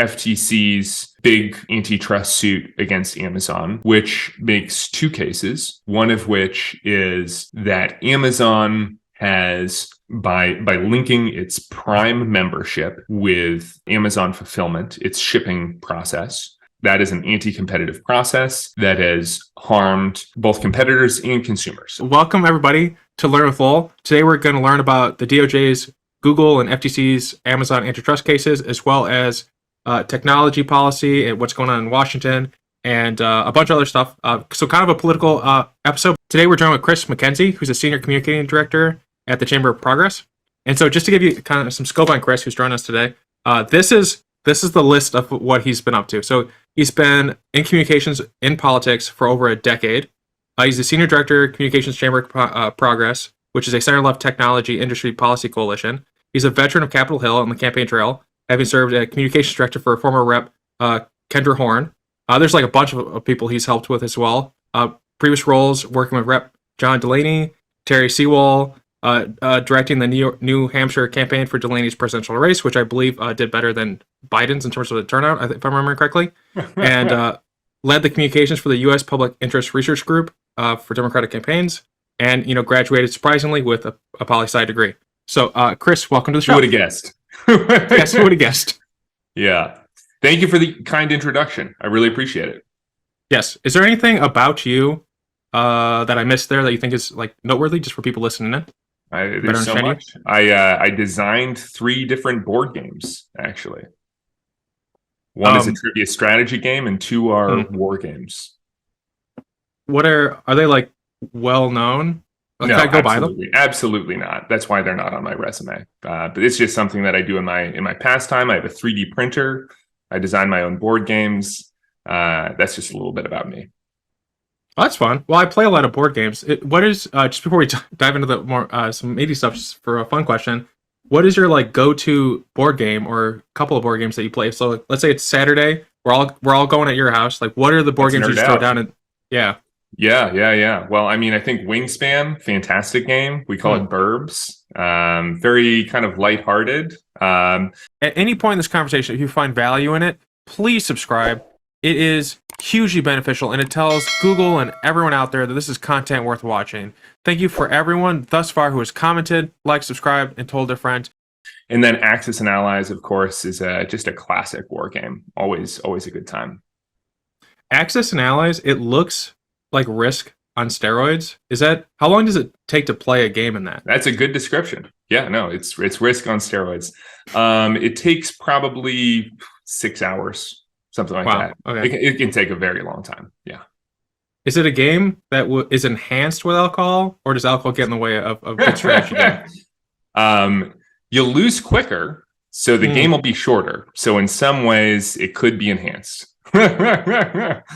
FTC's big antitrust suit against Amazon, which makes two cases, one of which is that Amazon has, by linking its Prime membership with Amazon Fulfillment, its shipping process, that is an anti-competitive process that has harmed both competitors and consumers. Welcome, everybody, to Learn with Lowell. Today, we're going to learn about the DOJ's Google and FTC's Amazon antitrust cases, as well as technology policy and what's going on in Washington, and a bunch of other stuff. So kind of a political episode. Today, we're joined with Chris MacKenzie, who's a Senior Communicating Director at the Chamber of Progress. And so just to give you kind of some scope on Chris, who's joined us today, this is the list of what he's been up to. So he's been in communications in politics for over a decade. He's the Senior Director, Communications Chamber of Progress, which is a center-left technology industry policy coalition. He's a veteran of Capitol Hill on the campaign trail, having served as Communications Director for former Rep. Kendra Horn. There's like a bunch of people he's helped with as well. Previous roles working with Rep. John Delaney, Terri, Sewell, directing the New Hampshire campaign for Delaney's presidential race, which I believe did better than Biden's in terms of the turnout, if I'm remembering correctly, and led the communications for the U.S. Public Interest Research Group for Democratic campaigns, and graduated surprisingly with a poli-sci degree. So, Chris, welcome to the show. Who would have guessed? Yes, who would have guessed? Yeah. Thank you for the kind introduction. I really appreciate it. Yes. Is there anything about you that I missed there that you think is like noteworthy, just for people listening in? There's so much. I designed 3 different board games, actually. One is a trivia strategy game, and 2 are war games. What are they like? Well known? Like, no, can I go buy them? Absolutely not. That's why they're not on my resume. But it's just something that I do in my pastime. I have a 3D printer. I design my own board games. That's just a little bit about me. Oh, that's fun. Well, I play a lot of board games. What is just before we dive into the more some meaty stuff, just for a fun question, what is your like go-to board game or couple of board games that you play? So like, let's say it's Saturday, we're all going at your house. Like, what are the board games you just throw down? And yeah. Well, I mean, I think Wingspan, fantastic game. We call it Burbs. Very kind of lighthearted. At any point in this conversation, if you find value in it, please subscribe. It is hugely beneficial, and it tells Google and everyone out there that this is content worth watching. Thank you for everyone thus far who has commented, liked, subscribed, and told their friends. And then Axis and Allies, of course, is just a classic war game. Always a good time. Axis and Allies, it looks like Risk on steroids. How long does it take to play a game in that? That's a good description. Yeah, no, it's Risk on steroids. It takes probably 6 hours. Something like that. Okay. It can take a very long time. Yeah. Is it a game that is enhanced with alcohol, or does alcohol get in the way of good strategy game? You'll lose quicker, so the game will be shorter. So in some ways, it could be enhanced.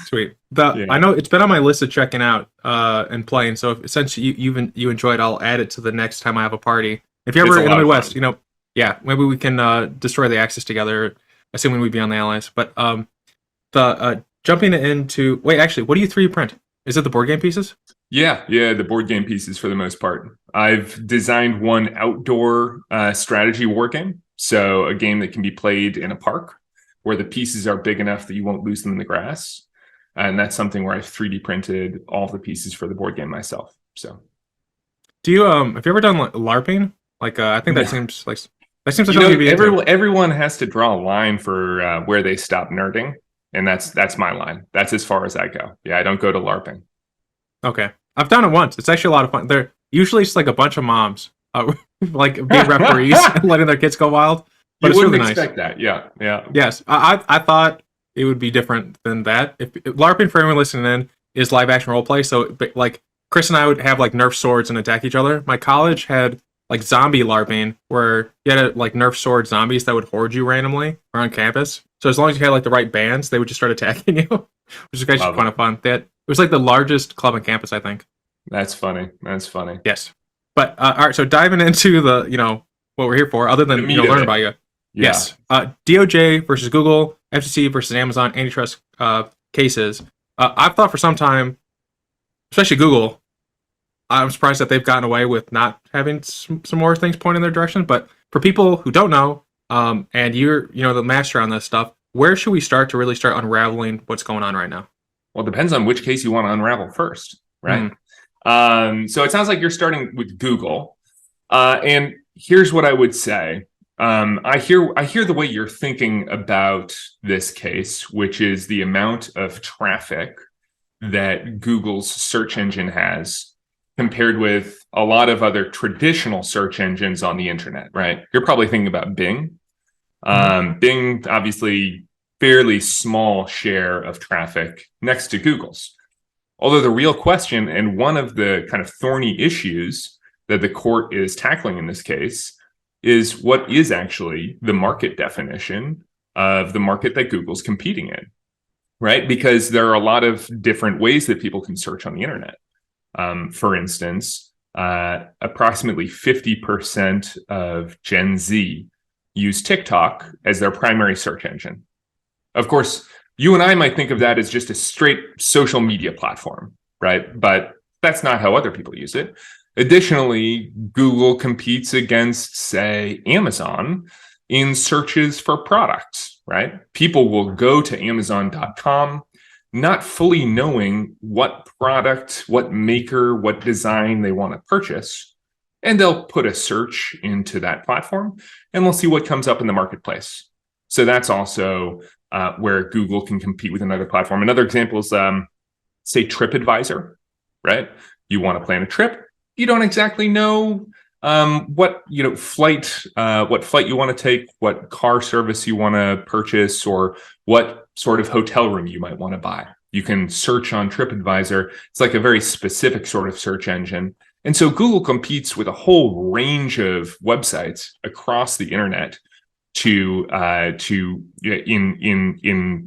Sweet. I know it's been on my list of checking out and playing. So since you enjoy it, I'll add it to the next time I have a party. If you're ever in the Midwest, maybe we can destroy the Axis together. Assuming we'd be on the Allies, but jumping into actually, what do you 3D print? Is it the board game pieces? Yeah, the board game pieces for the most part. I've designed one outdoor strategy war game, so a game that can be played in a park where the pieces are big enough that you won't lose them in the grass, and that's something where I've 3D printed all the pieces for the board game myself. So, do you have you ever done LARPing? Like, I think that seems like. That seems like everyone has to draw a line for where they stop nerding, and that's my line. That's as far as I go. Yeah, I don't go to LARPing. Okay, I've done it once. It's actually a lot of fun. They're usually just like a bunch of moms, like being referees and letting their kids go wild. But it's really nice. Expect that. Yeah. Yes, I thought it would be different than that. If LARPing, for everyone listening in, is live action role play. So like Chris and I would have like Nerf swords and attack each other. My college had like zombie LARPing, where you had to like Nerf sword zombies that would horde you randomly around campus. So as long as you had like the right bands, they would just start attacking you, which is actually kind of fun. It was like the largest club on campus, I think. That's funny. Yes, but all right. So diving into the what we're here for, other than learn about you. Yeah. Yes, DOJ versus Google, FTC versus Amazon antitrust cases. I've thought for some time, especially Google. I'm surprised that they've gotten away with not having some more things point in their direction. But for people who don't know, and you're the master on this stuff, where should we start to really start unraveling what's going on right now? Well, it depends on which case you want to unravel first, right? So it sounds like you're starting with Google. And here's what I would say. I hear the way you're thinking about this case, which is the amount of traffic that Google's search engine has compared with a lot of other traditional search engines on the internet, right? You're probably thinking about Bing. Bing, obviously, fairly small share of traffic next to Google's. Although the real question, and one of the kind of thorny issues that the court is tackling in this case, is what is actually the market definition of the market that Google's competing in, right? Because there are a lot of different ways that people can search on the internet. For instance, approximately 50% of Gen Z use TikTok as their primary search engine. Of course, you and I might think of that as just a straight social media platform, right? But that's not how other people use it. Additionally, Google competes against, say, Amazon in searches for products, right? People will go to Amazon.com not fully knowing what product, what maker, what design they want to purchase. And they'll put a search into that platform and we'll see what comes up in the marketplace. So that's also where Google can compete with another platform. Another example is, say, TripAdvisor, right? You want to plan a trip. You don't exactly know what flight you want to take, what car service you want to purchase, or what sort of hotel room you might want to buy. You can search on TripAdvisor. It's like a very specific sort of search engine. And so Google competes with a whole range of websites across the internet in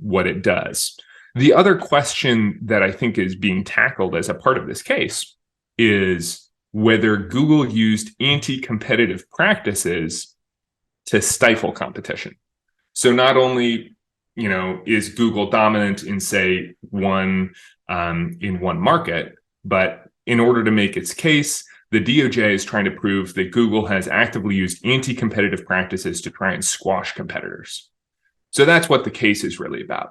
what it does. The other question that I think is being tackled as a part of this case is whether Google used anti-competitive practices to stifle competition. So not only, is Google dominant in, say, one market, but in order to make its case, the DOJ is trying to prove that Google has actively used anti-competitive practices to try and squash competitors. So that's what the case is really about.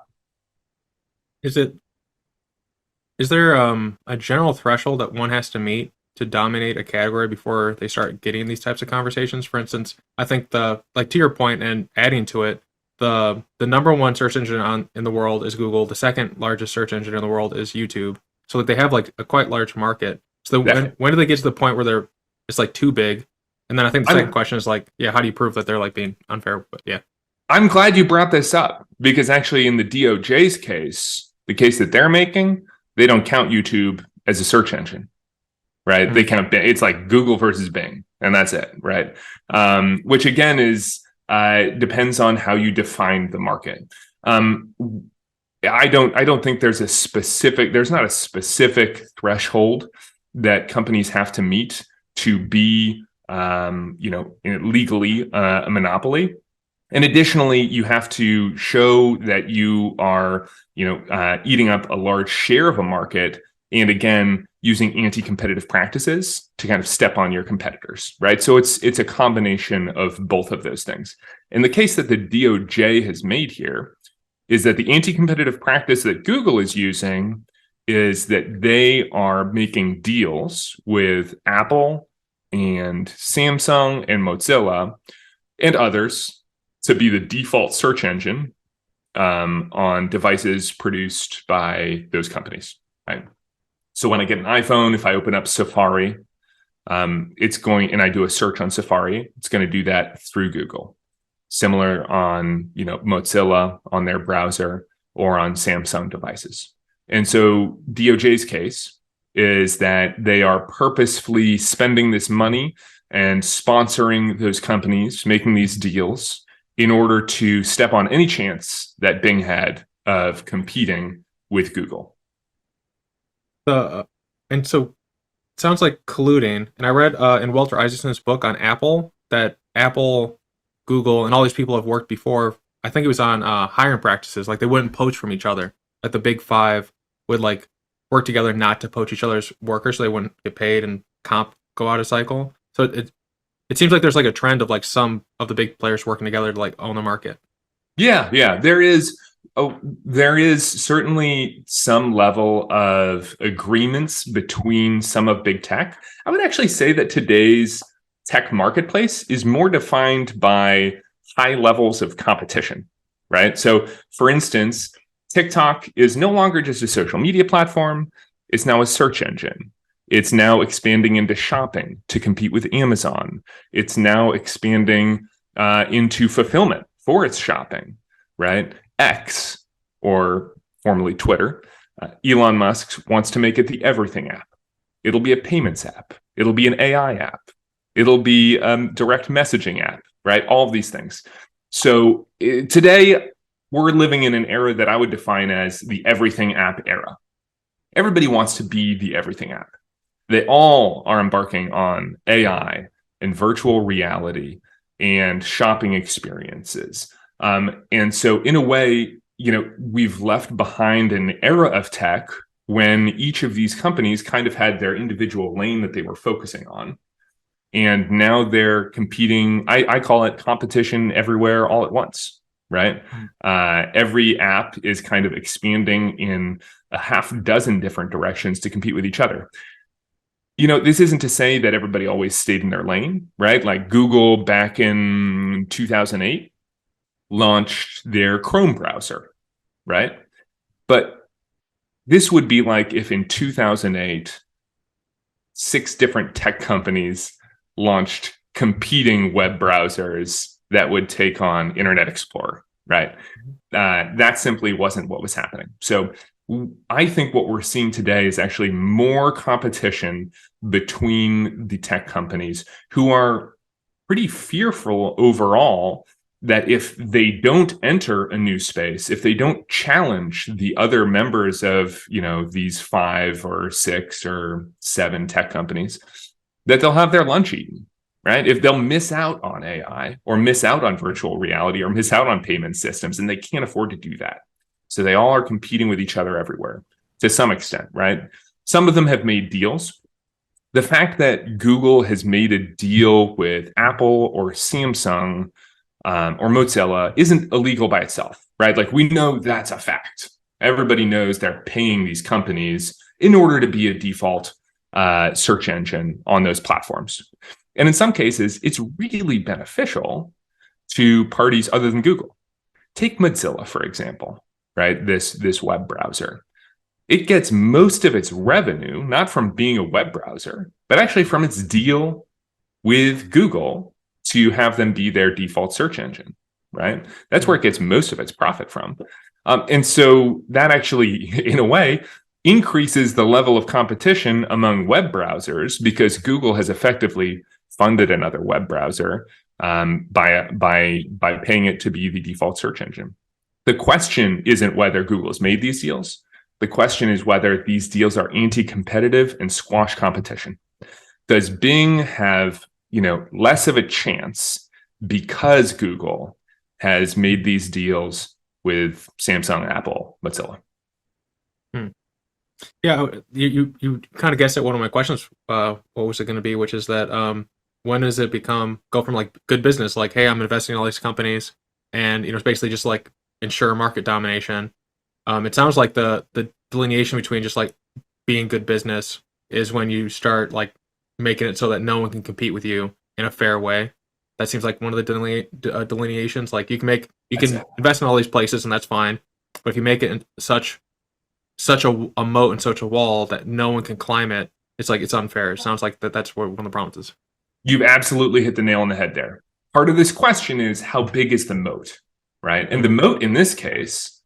Is there a general threshold that one has to meet to dominate a category before they start getting these types of conversations? For instance, I think to your point and adding to it, the number one search engine in the world is Google. The second largest search engine in the world is YouTube. So they have a quite large market. So when do they get to the point where it's too big? And then I think the second question is how do you prove that they're being unfair? But yeah. I'm glad you brought this up, because actually in the DOJ's case, the case that they're making, they don't count YouTube as a search engine, right? Mm-hmm. They count Bing. It's like Google versus Bing, and that's it, right? Which again is depends on how you define the market. I don't think there's not a specific threshold that companies have to meet to be legally a monopoly. And additionally, you have to show that you are eating up a large share of a market, and again using anti-competitive practices to kind of step on your competitors, right? So it's a combination of both of those things. And the case that the DOJ has made here is that the anti-competitive practice that Google is using is that they are making deals with Apple and Samsung and Mozilla and others to be the default search engine on devices produced by those companies, right? So when I get an iPhone, if I open up Safari, and I do a search on Safari, it's going to do that through Google. Similar on, Mozilla on their browser or on Samsung devices. And so DOJ's case is that they are purposefully spending this money and sponsoring those companies, making these deals in order to step on any chance that Bing had of competing with Google. And so it sounds like colluding. And I read in Walter Isaacson's book on Apple that Apple, Google, and all these people have worked before. I think it was on hiring practices. They wouldn't poach from each other. The big five would work together not to poach each other's workers so they wouldn't get paid and comp go out of cycle. So it seems like there's a trend of some of the big players working together to own the market. Yeah. There is certainly some level of agreements between some of big tech. I would actually say that today's tech marketplace is more defined by high levels of competition, right? So, for instance, TikTok is no longer just a social media platform, it's now a search engine. It's now expanding into shopping to compete with Amazon. It's now expanding into fulfillment for its shopping, right? X, or formerly Twitter, Elon Musk wants to make it the everything app. It'll be a payments app. It'll be an AI app. It'll be a direct messaging app, right? All of these things. So today, we're living in an era that I would define as the everything app era. Everybody wants to be the everything app. They all are embarking on AI and virtual reality and shopping experiences. And so in a way, we've left behind an era of tech when each of these companies kind of had their individual lane that they were focusing on. And now they're competing. I call it competition everywhere all at once, right? Every app is kind of expanding in a half dozen different directions to compete with each other. This isn't to say that everybody always stayed in their lane, right? Like Google back in 2008 launched their Chrome browser, right? But this would be like if in 2008, 6 different tech companies launched competing web browsers that would take on Internet Explorer, right? That simply wasn't what was happening. So I think what we're seeing today is actually more competition between the tech companies who are pretty fearful overall that if they don't enter a new space, if they don't challenge the other members of, these 5 or 6 or 7 tech companies, that they'll have their lunch eaten, right? If they'll miss out on AI or miss out on virtual reality or miss out on payment systems, and they can't afford to do that. So they all are competing with each other everywhere to some extent, right? Some of them have made deals. The fact that Google has made a deal with Apple or Samsung or Mozilla isn't illegal by itself, right? Like we know that's a fact. Everybody knows they're paying these companies in order to be a default search engine on those platforms. And in some cases, it's really beneficial to parties other than Google. Take Mozilla, for example, right? This web browser. It gets most of its revenue, not from being a web browser, but actually from its deal with Google to have them be their default search engine, right? That's where it gets most of its profit from. And so that actually, in a way, increases the level of competition among web browsers because Google has effectively funded another web browser by paying it to be the default search engine. The question isn't whether Google has made these deals. The question is whether these deals are anti-competitive and squash competition. Does Bing have, less of a chance because Google has made these deals with Samsung, Apple, Mozilla? Yeah, you kind of guessed at one of my questions. What was it going to be? Which is that when does it go from like good business, like, hey, I'm investing in all these companies, and it's basically just like ensure market domination. It sounds like the delineation between just like being good business is when you start like making it so that no one can compete with you in a fair way. That seems like one of the delineations. Like you can invest in all these places and that's fine, but if you make it in such a moat and such a wall that no one can climb it, it's like it's unfair. It sounds like that's what one of the problems is. You've absolutely hit the nail on the head there. Part of this question is how big is the moat, right? And the moat in this case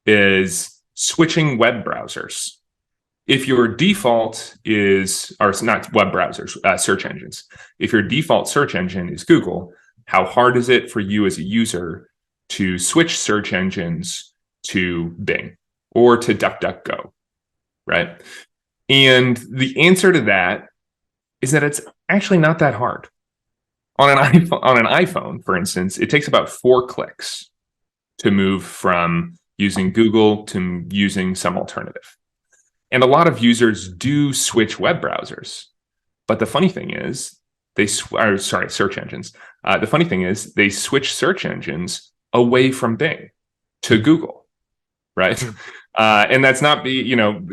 is switching web browsers. If your default is, or it's not web browsers, search engines. If your default search engine is Google, how hard is it for you as a user to switch search engines to Bing or to DuckDuckGo, right? And the answer to that is that it's actually not that hard. On an iPhone, for instance, it takes about 4 clicks to move from using Google to using some alternative. And a lot of users do switch web browsers. But the funny thing is, search engines. The funny thing is, they switch search engines away from Bing to Google, right? And that's not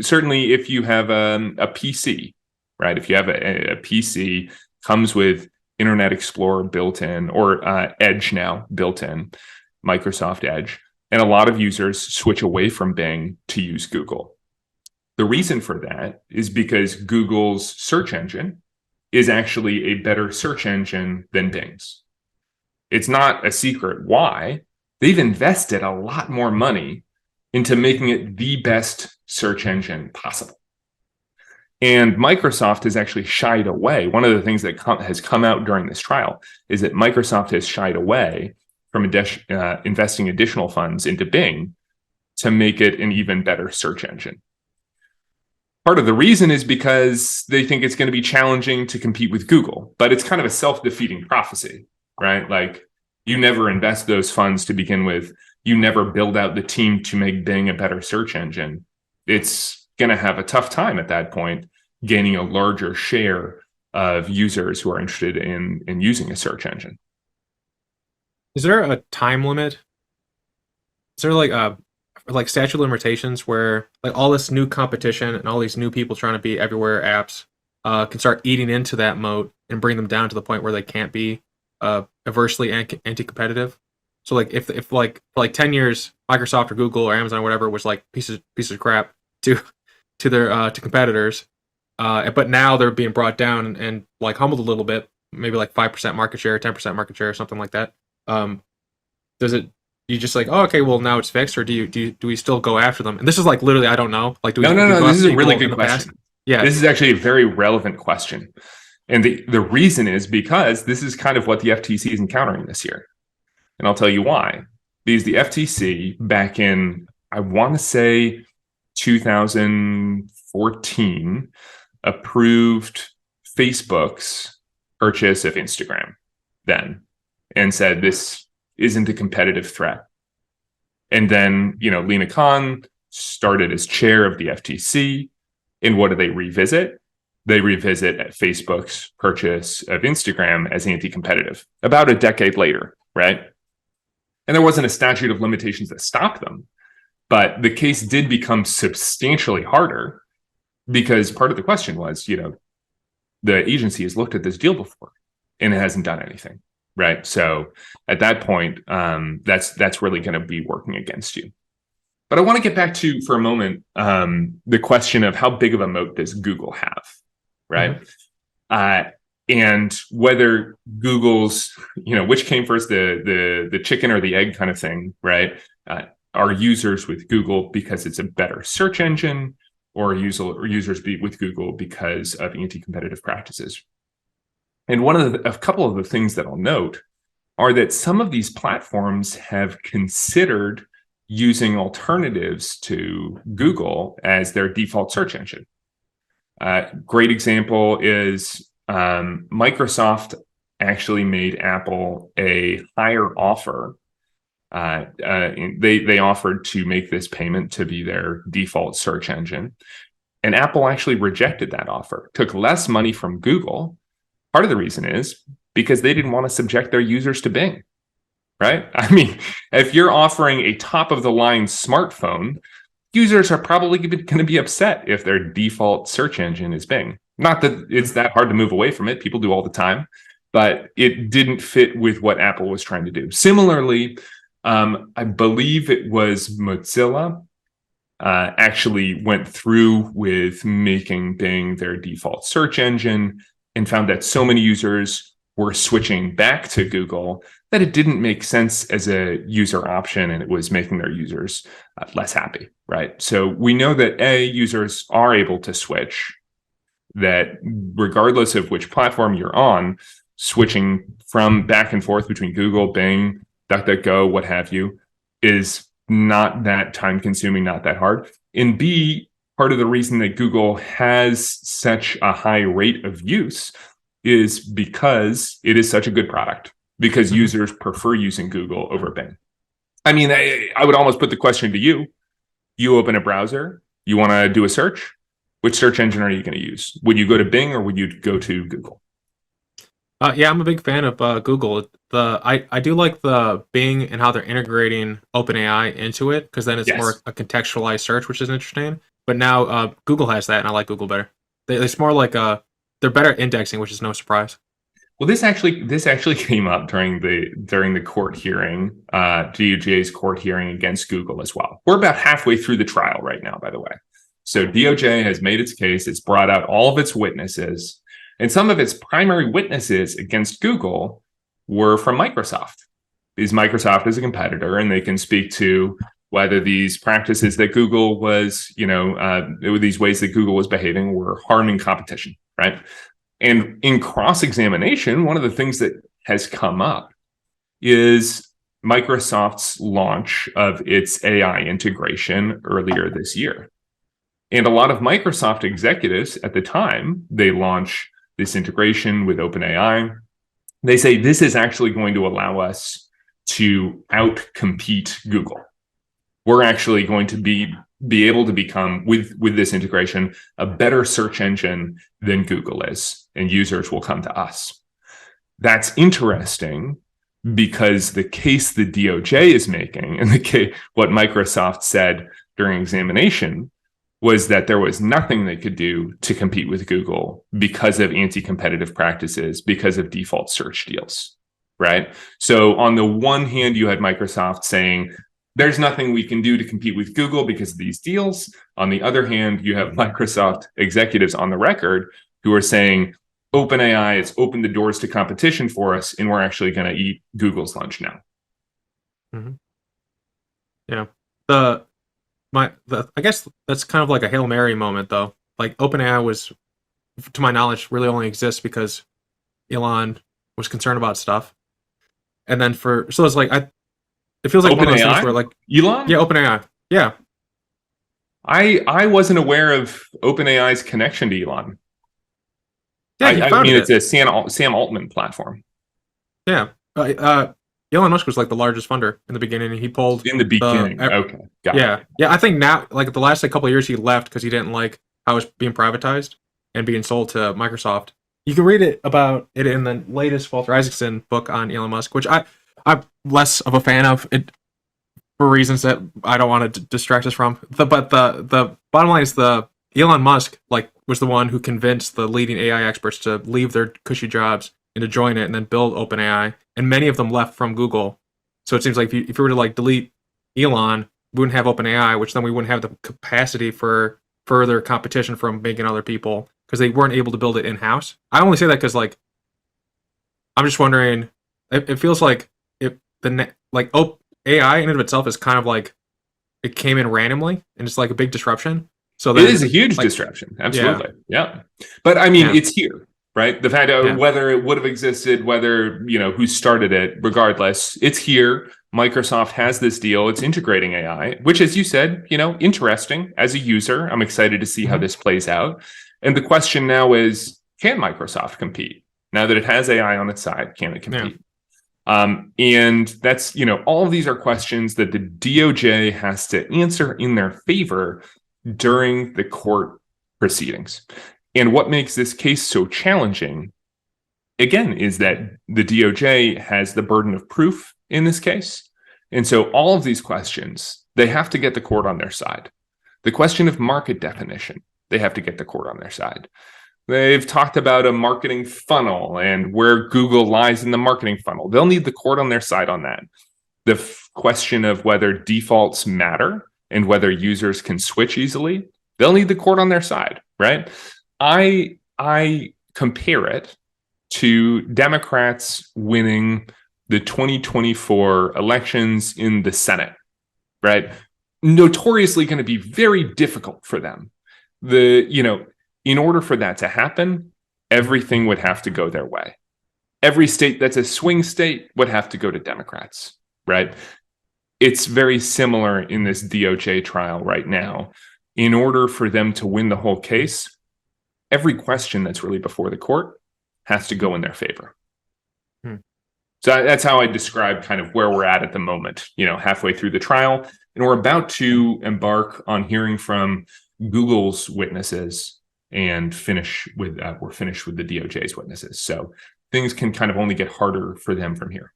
certainly if you have a PC, right? If you have a PC, comes with Internet Explorer built in, or Edge now built in, Microsoft Edge, and a lot of users switch away from Bing to use Google. The reason for that is because Google's search engine is actually a better search engine than Bing's. It's not a secret why. They've invested a lot more money into making it the best search engine possible. And Microsoft has actually shied away. One of the things that has come out during this trial is that Microsoft has shied away from investing additional funds into Bing to make it an even better search engine. Part of the reason is because they think it's going to be challenging to compete with Google, but it's kind of a self-defeating prophecy, right? Like, you never invest those funds to begin with. You never build out the team to make Bing a better search engine. It's going to have a tough time at that point gaining a larger share of users who are interested in using a search engine. Is there a time limit? Is there like statute of limitations where like all this new competition and all these new people trying to be everywhere apps can start eating into that moat and bring them down to the point where they can't be aversely anti-competitive? So like if like for like 10 years Microsoft or Google or Amazon or whatever was like pieces of crap to their to competitors, but now they're being brought down and like humbled a little bit, maybe like 5% market share, 10% market share, or something like that. Does it? You just like, oh, okay, well now it's fixed, or do we still go after them? And this is like literally, I don't know. Like, do we? No. This is a really good question. Past? Yeah, this is actually a very relevant question, and the reason is because this is kind of what the FTC is encountering this year, and I'll tell you why. Because the FTC back in, I want to say 2014, approved Facebook's purchase of Instagram then, and said this isn't a competitive threat. And then, Lina Khan started as chair of the FTC. And what do they revisit? They revisit Facebook's purchase of Instagram as anti-competitive about a decade later, right? And there wasn't a statute of limitations that stopped them, but the case did become substantially harder because part of the question was, the agency has looked at this deal before and it hasn't done anything. Right. So at that point, that's really going to be working against you. But I want to get back to, for a moment, the question of how big of a moat does Google have? Right. Mm-hmm. And whether Google's, which came first, the chicken or the egg kind of thing. Right. Are users with Google because it's a better search engine, or users be with Google because of anti-competitive practices? And a couple of the things that I'll note are that some of these platforms have considered using alternatives to Google as their default search engine. Great example is Microsoft actually made Apple a higher offer. They offered to make this payment to be their default search engine. And Apple actually rejected that offer, took less money from Google. Part of the reason is because they didn't want to subject their users to Bing, right? I mean, if you're offering a top-of-the-line smartphone, users are probably going to be upset if their default search engine is Bing. Not that it's that hard to move away from it. People do all the time. But it didn't fit with what Apple was trying to do. Similarly, I believe it was Mozilla actually went through with making Bing their default search engine and found that so many users were switching back to Google that it didn't make sense as a user option, and it was making their users less happy, right? So we know that users are able to switch, that regardless of which platform you're on, switching from back and forth between Google, Bing, DuckDuckGo, what have you, is not that time consuming, not that hard. And B, part of the reason that Google has such a high rate of use is because it is such a good product, because users prefer using Google over Bing. I mean, I would almost put the question to you. You open a browser, you want to do a search. Which search engine are you going to use? Would you go to Bing or would you go to Google? Yeah, I'm a big fan of Google. I do like the Bing and how they're integrating OpenAI into it because then it's more Yes. a contextualized search, which is interesting. But now Google has that, and I like Google better. It's more like they're better at indexing, which is no surprise. Well, this actually came up during the court hearing, DOJ's court hearing against Google as well. We're about halfway through the trial right now, by the way. So DOJ has made its case. It's brought out all of its witnesses, and some of its primary witnesses against Google were from Microsoft. Because Microsoft is a competitor, and they can speak to whether these practices that Google was, these ways that Google was behaving were harming competition, right? And in cross-examination, one of the things that has come up is Microsoft's launch of its AI integration earlier this year. And a lot of Microsoft executives at the time, they launch this integration with OpenAI. They say this is actually going to allow us to outcompete Google. We're actually going to be able to become, with this integration, a better search engine than Google is, and users will come to us. That's interesting because the case the DOJ is making, and what Microsoft said during examination, was that there was nothing they could do to compete with Google because of anti-competitive practices, because of default search deals, right? So on the one hand, you had Microsoft saying, there's nothing we can do to compete with Google because of these deals. On the other hand, you have Microsoft executives on the record who are saying, OpenAI has opened the doors to competition for us, and we're actually going to eat Google's lunch now. Mm-hmm. Yeah. I guess that's kind of like a Hail Mary moment, though. Like OpenAI was, to my knowledge, really only exists because Elon was concerned about stuff. And then so it's like, it feels like one of those things where like, Elon? yeah, OpenAI. Yeah. I wasn't aware of OpenAI's connection to Elon. Yeah, he founded it's a Sam Altman platform. Yeah. Elon Musk was like the largest funder in the beginning, and he pulled in the beginning. Okay, got yeah, it. yeah. I think now, like the last couple of years, he left because he didn't like how it was being privatized and being sold to Microsoft. You can read it about it in the latest Walter Isaacson book on Elon Musk, which I'm less of a fan of it for reasons that I don't want to distract us from. But the bottom line is the Elon Musk was the one who convinced the leading AI experts to leave their cushy jobs and to join it and then build OpenAI. And many of them left from Google. So it seems like if you were to delete Elon, we wouldn't have OpenAI, which then we wouldn't have the capacity for further competition from making other people because they weren't able to build it in-house. I only say that because I'm just wondering, it feels like AI in and of itself is kind of like it came in randomly and it's like a big disruption. So it is a huge disruption. Absolutely. Yeah. But I mean, it's here, right? The fact of whether it would have existed, whether, who started it, regardless, it's here. Microsoft has this deal. It's integrating AI, which, as you said, interesting as a user. I'm excited to see how this plays out. And the question now is, can Microsoft compete? Now that it has AI on its side, can it compete? And that's, all of these are questions that the DOJ has to answer in their favor during the court proceedings. And what makes this case so challenging, again, is that the DOJ has the burden of proof in this case. And so all of these questions, they have to get the court on their side. The question of market definition, they have to get the court on their side. They've talked about a marketing funnel and where Google lies in the marketing funnel. They'll need the court on their side on that. The question of whether defaults matter and whether users can switch easily, they'll need the court on their side, right? I compare it to Democrats winning the 2024 elections in the Senate, right? Notoriously going to be very difficult for them. In order for that to happen, everything would have to go their way. Every state that's a swing state would have to go to Democrats, right? It's very similar in this DOJ trial right now. In order for them to win the whole case, every question that's really before the court has to go in their favor. So that's how I describe kind of where we're at the moment, halfway through the trial. And we're about to embark on hearing from Google's witnesses and we're finished with the DOJ's witnesses. So things can kind of only get harder for them from here.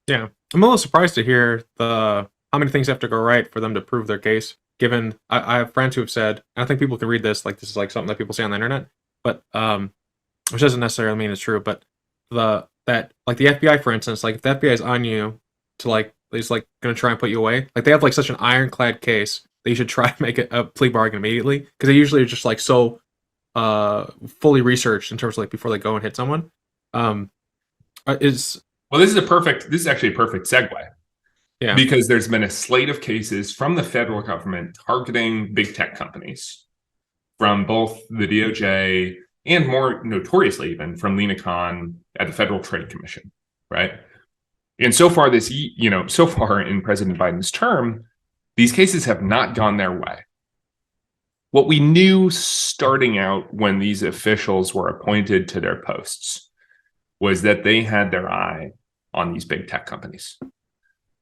Yeah, I'm a little surprised to hear how many things have to go right for them to prove their case. Given I have friends who have said, and I think people can read this like this is like something that people say on the internet, but which doesn't necessarily mean it's true. But that like the FBI, for instance, like if the FBI is on you to like he's like going to try and put you away, like they have like such an ironclad case that you should try and make a plea bargain immediately, because they usually are just like so fully researched in terms of like before they go and hit someone. This is actually a perfect segue. Yeah. Because there's been a slate of cases from the federal government targeting big tech companies from both the DOJ and more notoriously even from Lina Khan at the Federal Trade Commission, right? And so far so far in President Biden's term, these cases have not gone their way. What we knew starting out when these officials were appointed to their posts was that they had their eye on these big tech companies.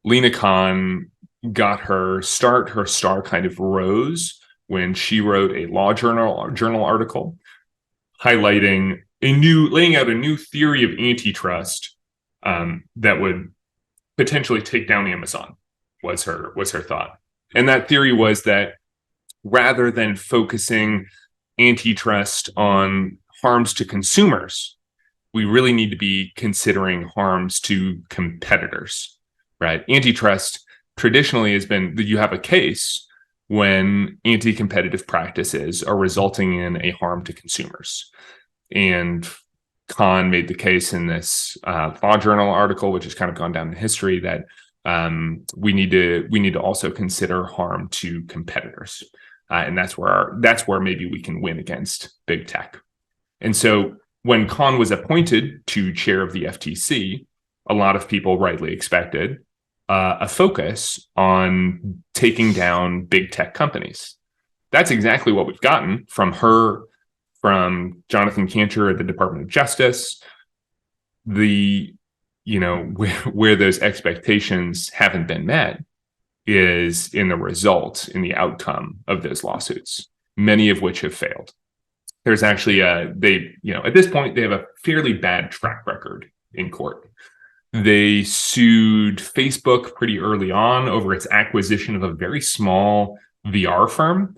Lina Khan got her start, her star kind of rose when she wrote a law journal article highlighting laying out a new theory of antitrust that would potentially take down Amazon, was her thought. And that theory was that rather than focusing antitrust on harms to consumers, we really need to be considering harms to competitors. Right. Antitrust traditionally has been that you have a case when anti-competitive practices are resulting in a harm to consumers. And Khan made the case in this law journal article, which has kind of gone down in history, that we need to also consider harm to competitors. And that's where maybe we can win against big tech. And so when Khan was appointed to chair of the FTC, a lot of people rightly expected a focus on taking down big tech companies. That's exactly what we've gotten from her, from Jonathan Cantor at the Department of Justice. Where those expectations haven't been met is in the result, in the outcome of those lawsuits, many of which have failed. There's actually at this point, they have a fairly bad track record in court. They sued Facebook pretty early on over its acquisition of a very small VR firm,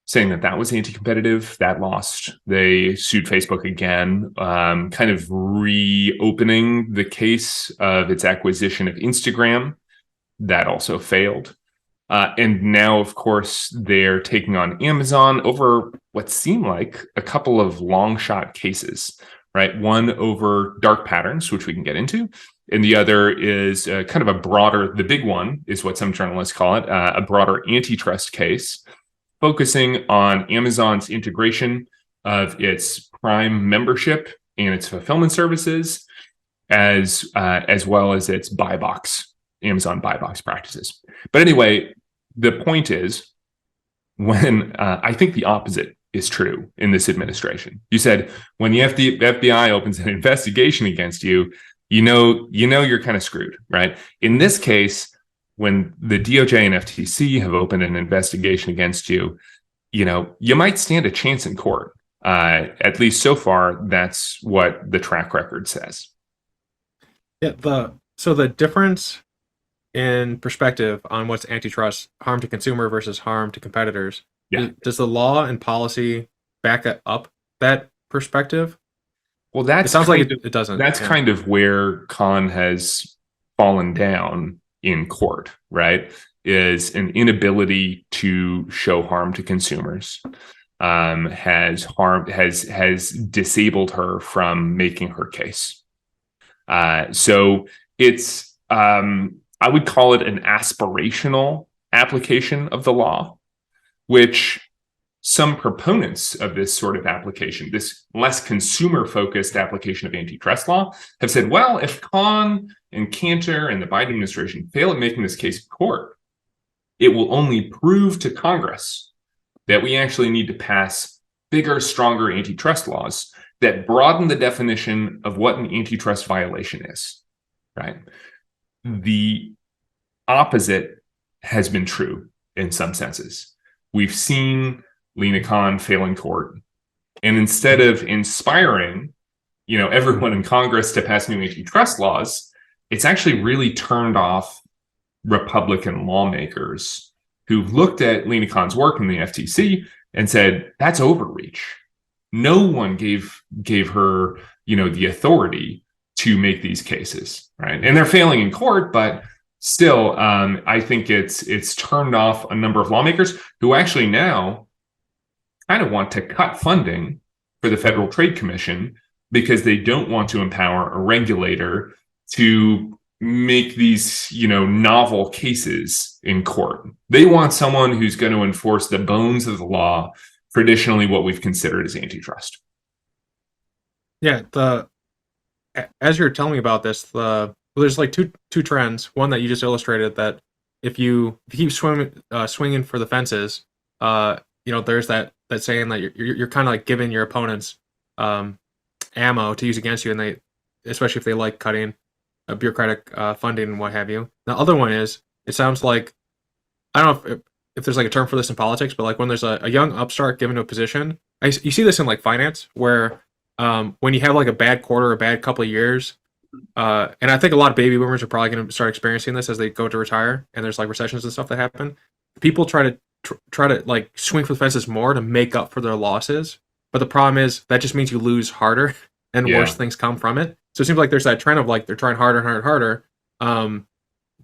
saying that was anti-competitive. That lost. They sued Facebook again, kind of reopening the case of its acquisition of Instagram. That also failed. And now, of course, they're taking on Amazon over what seem like a couple of long shot cases, right? One over dark patterns, which we can get into. And the other is kind of a broader, the big one is what some journalists call it, a broader antitrust case, focusing on Amazon's integration of its Prime membership and its fulfillment services, as well as its Amazon buy box practices. But anyway, the point is, when I think the opposite is true in this administration. You said when the FBI opens an investigation against you, you know you're kind of screwed, right? In this case, when the DOJ and FTC have opened an investigation against you, you might stand a chance in court. At least so far, that's what the track record says. Yeah. So the difference in perspective on what's antitrust, harm to consumer versus harm to competitors. Yeah. Does the law and policy back up that perspective? Well, it sounds like it doesn't. That's kind of where Khan has fallen down in court, right? Is an inability to show harm to consumers, has disabled her from making her case. So it's I would call it an aspirational application of the law, which some proponents of this sort of application, this less consumer-focused application of antitrust law, have said, well, if Khan and Cantor and the Biden administration fail at making this case in court, it will only prove to Congress that we actually need to pass bigger, stronger antitrust laws that broaden the definition of what an antitrust violation is, right? The opposite has been true in some senses. We've seen Lina Khan fail in court, and instead of inspiring everyone in Congress to pass new antitrust laws, it's actually really turned off Republican lawmakers who've looked at Lina Khan's work in the FTC and said, that's overreach. No one gave her, the authority to make these cases, right? And they're failing in court, but still, I think it's turned off a number of lawmakers who actually now kind of want to cut funding for the Federal Trade Commission because they don't want to empower a regulator to make these, novel cases in court. They want someone who's going to enforce the bones of the law, traditionally what we've considered as antitrust. Yeah, as you're telling me about this, there's like two trends. One that you just illustrated, that if you keep swinging for the fences, there's that saying that you're kind of like giving your opponents ammo to use against you, and they, especially if they like cutting bureaucratic funding and what have you. The other one is, it sounds like, I don't know if there's like a term for this in politics, but like when there's a young upstart given to a position, you see this in like finance, where when you have like a bad quarter, a bad couple of years, and I think a lot of baby boomers are probably going to start experiencing this as they go to retire, and there's like recessions and stuff that happen. People try to like swing for the fences more to make up for their losses, but the problem is that just means you lose harder, and worse things come from it. So it seems like there's that trend of like they're trying harder and harder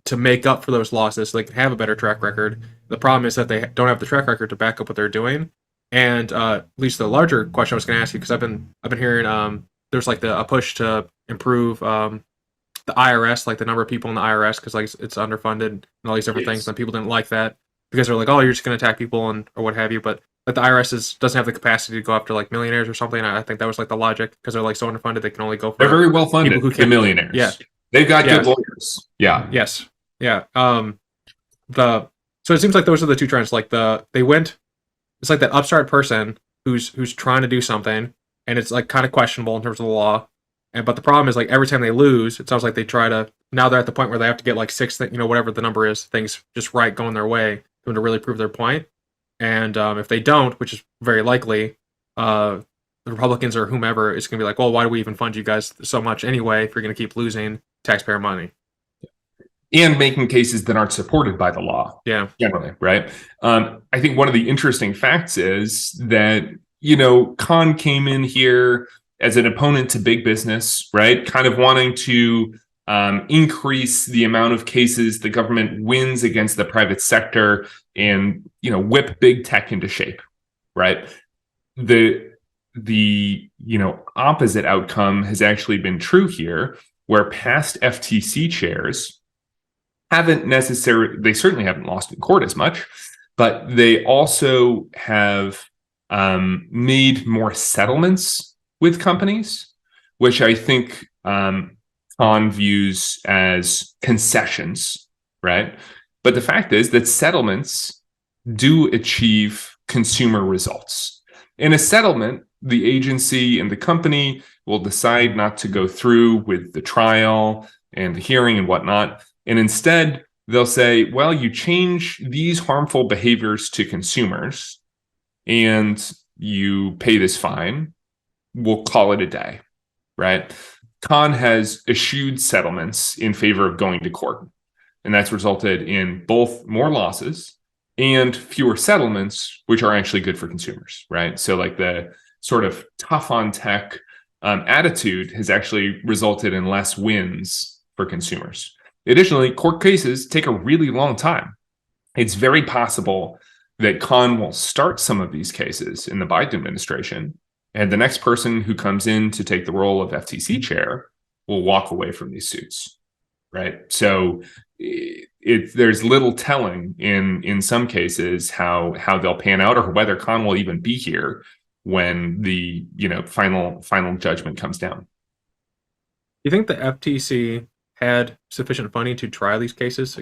to make up for those losses so they can have a better track record. The problem is that they don't have the track record to back up what they're doing. And at least the larger question I was going to ask you, because I've been hearing there's like a push to improve the IRS, like the number of people in the IRS, because like it's underfunded and all these different things, and people didn't like that because they're like, oh, you're just going to attack people or what have you. But like the IRS doesn't have the capacity to go after like millionaires or something. I think that was like the logic, because they're like so underfunded, they can only go for. They're very well funded. People who can, the millionaires. Yeah, they've got good lawyers. Yeah. Yes. Yeah. So it seems like those are the two trends. Like it's like that upstart person who's trying to do something, and it's like kind of questionable in terms of the law. But the problem is, like, every time they lose, it sounds like they try to, now they're at the point where they have to get like six, whatever the number is, things just right going their way for them to really prove their point. And if they don't, which is very likely, the Republicans or whomever is going to be like, well, why do we even fund you guys so much anyway if you're going to keep losing taxpayer money? And making cases that aren't supported by the law. Yeah. Generally, right? I think one of the interesting facts is that, Khan came in here as an opponent to big business, right? Kind of wanting to increase the amount of cases the government wins against the private sector and, whip big tech into shape, right? The opposite outcome has actually been true here, where past FTC chairs they certainly haven't lost in court as much, but they also have made more settlements with companies, which I think Khan views as concessions, right? But the fact is that settlements do achieve consumer results. In a settlement, the agency and the company will decide not to go through with the trial and the hearing and whatnot. And instead, they'll say, well, you change these harmful behaviors to consumers and you pay this fine. We'll call it a day, right? Khan has eschewed settlements in favor of going to court. And that's resulted in both more losses and fewer settlements, which are actually good for consumers, right? So like the sort of tough on tech attitude has actually resulted in less wins for consumers. Additionally, court cases take a really long time. It's very possible that Khan will start some of these cases in the Biden administration, and the next person who comes in to take the role of FTC chair will walk away from these suits, right? So there's little telling in some cases how they'll pan out, or whether Khan will even be here when the final judgment comes down. You think the FTC had sufficient funding to try these cases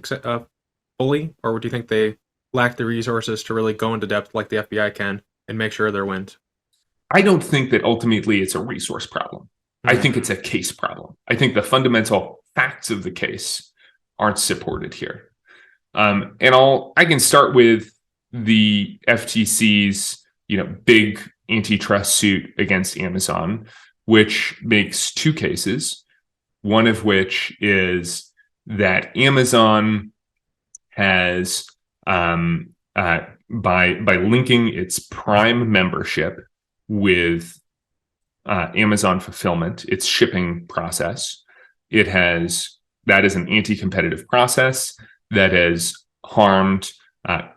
fully, or do you think they lack the resources to really go into depth like the FBI can and make sure they're wins? I don't think that ultimately it's a resource problem. I think it's a case problem. I think the fundamental facts of the case aren't supported here. And I can start with the FTC's big antitrust suit against Amazon, which makes two cases, one of which is that Amazon has, by linking its Prime membership with Amazon fulfillment, its shipping process, that is an anti-competitive process that has harmed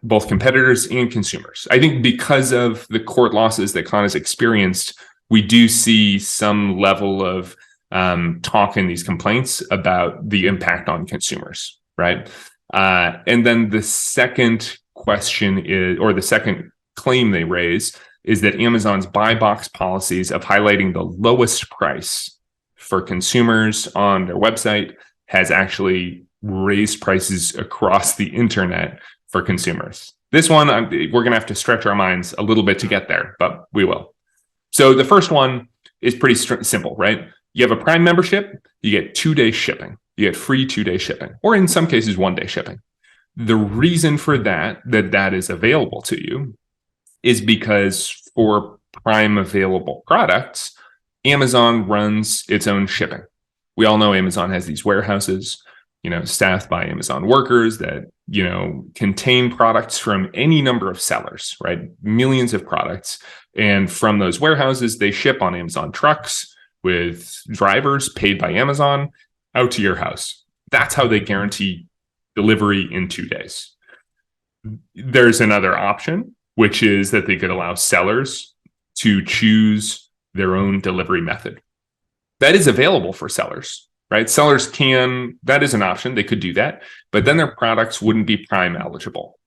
both competitors and consumers. I think because of the court losses that Con has experienced, we do see some level of talk in these complaints about the impact on consumers, right? And then the second question is, or the second claim they raise, is that Amazon's buy box policies of highlighting the lowest price for consumers on their website has actually raised prices across the internet for consumers. This one, we're going to have to stretch our minds a little bit to get there, but we will. So the first one is pretty simple, right? You have a Prime membership, you get 2-day shipping. You get free 2-day shipping, or in some cases, 1-day shipping. The reason for that is available to you is because for Prime available products, Amazon runs its own shipping. We all know Amazon has these warehouses, staffed by Amazon workers that, contain products from any number of sellers, right? Millions of products. And from those warehouses, they ship on Amazon trucks with drivers paid by Amazon out to your house. That's how they guarantee delivery in 2 days. There's another option, which is that they could allow sellers to choose their own delivery method. That is available for sellers, right? Sellers that is an option. They could do that, but then their products wouldn't be Prime eligible.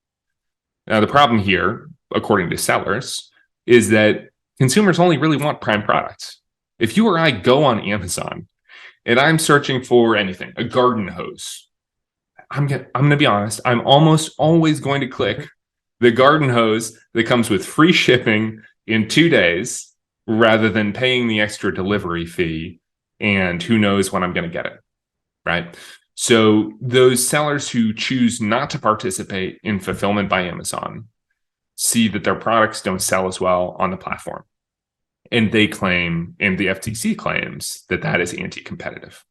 Now, the problem here, according to sellers, is that consumers only really want Prime products. If you or I go on Amazon and I'm searching for anything, a garden hose, I'm going to be honest, I'm almost always going to click the garden hose that comes with free shipping in 2 days rather than paying the extra delivery fee and who knows when I'm going to get it, right? So those sellers who choose not to participate in fulfillment by Amazon see that their products don't sell as well on the platform. And they claim, and the FTC claims, that is anti-competitive.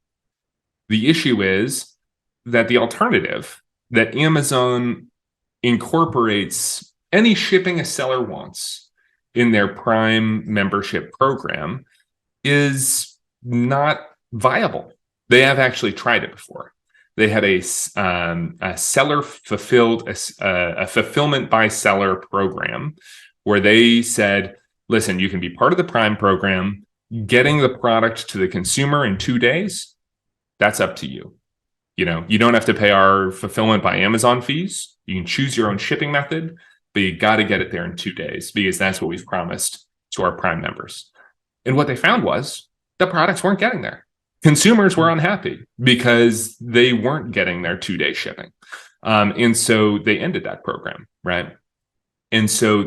The issue is that the alternative, that Amazon incorporates any shipping a seller wants in their Prime membership program, is not viable. They have actually tried it before. They had a seller fulfilled, a fulfillment by seller program where they said, listen, you can be part of the Prime program, getting the product to the consumer in 2 days, that's up to you. You don't have to pay our fulfillment by Amazon fees. You can choose your own shipping method, but you got to get it there in 2 days because that's what we've promised to our Prime members. And what they found was the products weren't getting there. Consumers were unhappy because they weren't getting their 2-day shipping. And so they ended that program, right? And so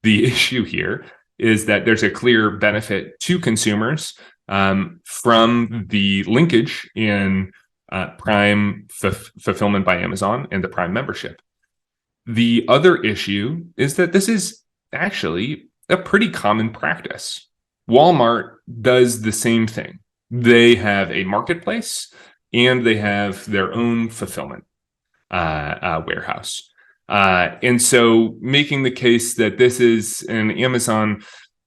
the issue here is that there's a clear benefit to consumers from the linkage in Prime fulfillment by Amazon and the Prime membership. The other issue is that this is actually a pretty common practice. Walmart does the same thing. They have a marketplace and they have their own fulfillment warehouse. And so making the case that this is an Amazon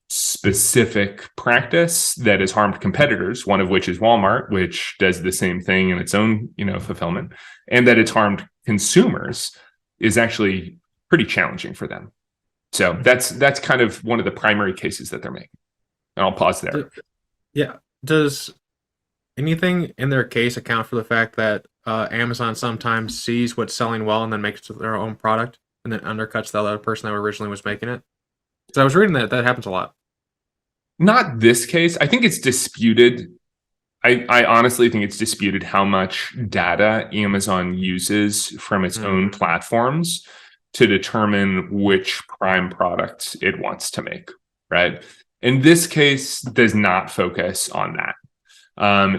specific practice that has harmed competitors, one of which is Walmart, which does the same thing in its own, fulfillment, and that it's harmed consumers is actually pretty challenging for them. So that's kind of one of the primary cases that they're making. And I'll pause there. Yeah. Does anything in their case account for the fact that Amazon sometimes sees what's selling well and then makes it their own product and then undercuts the other person that originally was making it? So I was reading that happens a lot. Not this case. I think it's disputed. I honestly think it's disputed how much data Amazon uses from its own platforms to determine which Prime products it wants to make, right? And this case does not focus on that.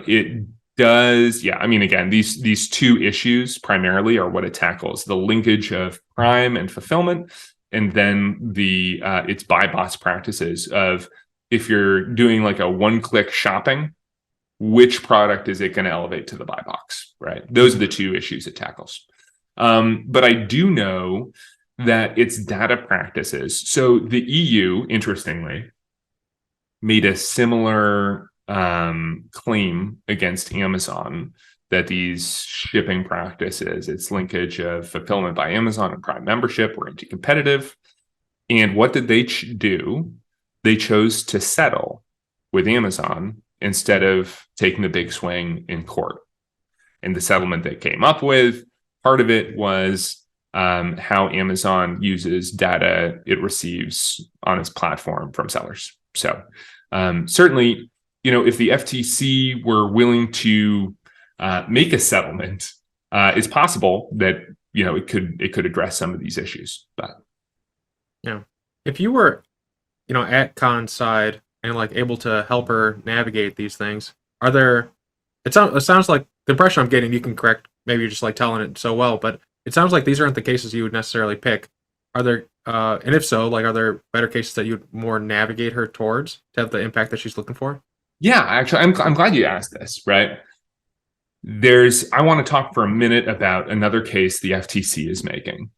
It does, again, these two issues primarily are what it tackles: the linkage of Prime and fulfillment, and then its buy box practices of if you're doing like a one-click shopping, which product is it going to elevate to the buy box, right? Those are the two issues it tackles. But I do know that its data practices. So the EU, interestingly, made a similar claim against Amazon that these shipping practices, its linkage of fulfillment by Amazon and Prime membership, were anti-competitive. And what did they do? They chose to settle with Amazon instead of taking the big swing in court. And the settlement they came up with, part of it was how Amazon uses data it receives on its platform from sellers. So certainly, if the FTC were willing to make a settlement, it's possible that it could address some of these issues. But yeah, if you were at Khan's side and like able to help her navigate these things, are there? It sounds like the impression I'm getting. You can correct. Maybe you're just like telling it so well, but it sounds like these aren't the cases you would necessarily pick. Are there? And if so, like, are there better cases that you'd more navigate her towards to have the impact that she's looking for? Yeah, actually, I'm glad you asked this. Right. I want to talk for a minute about another case the FTC is making,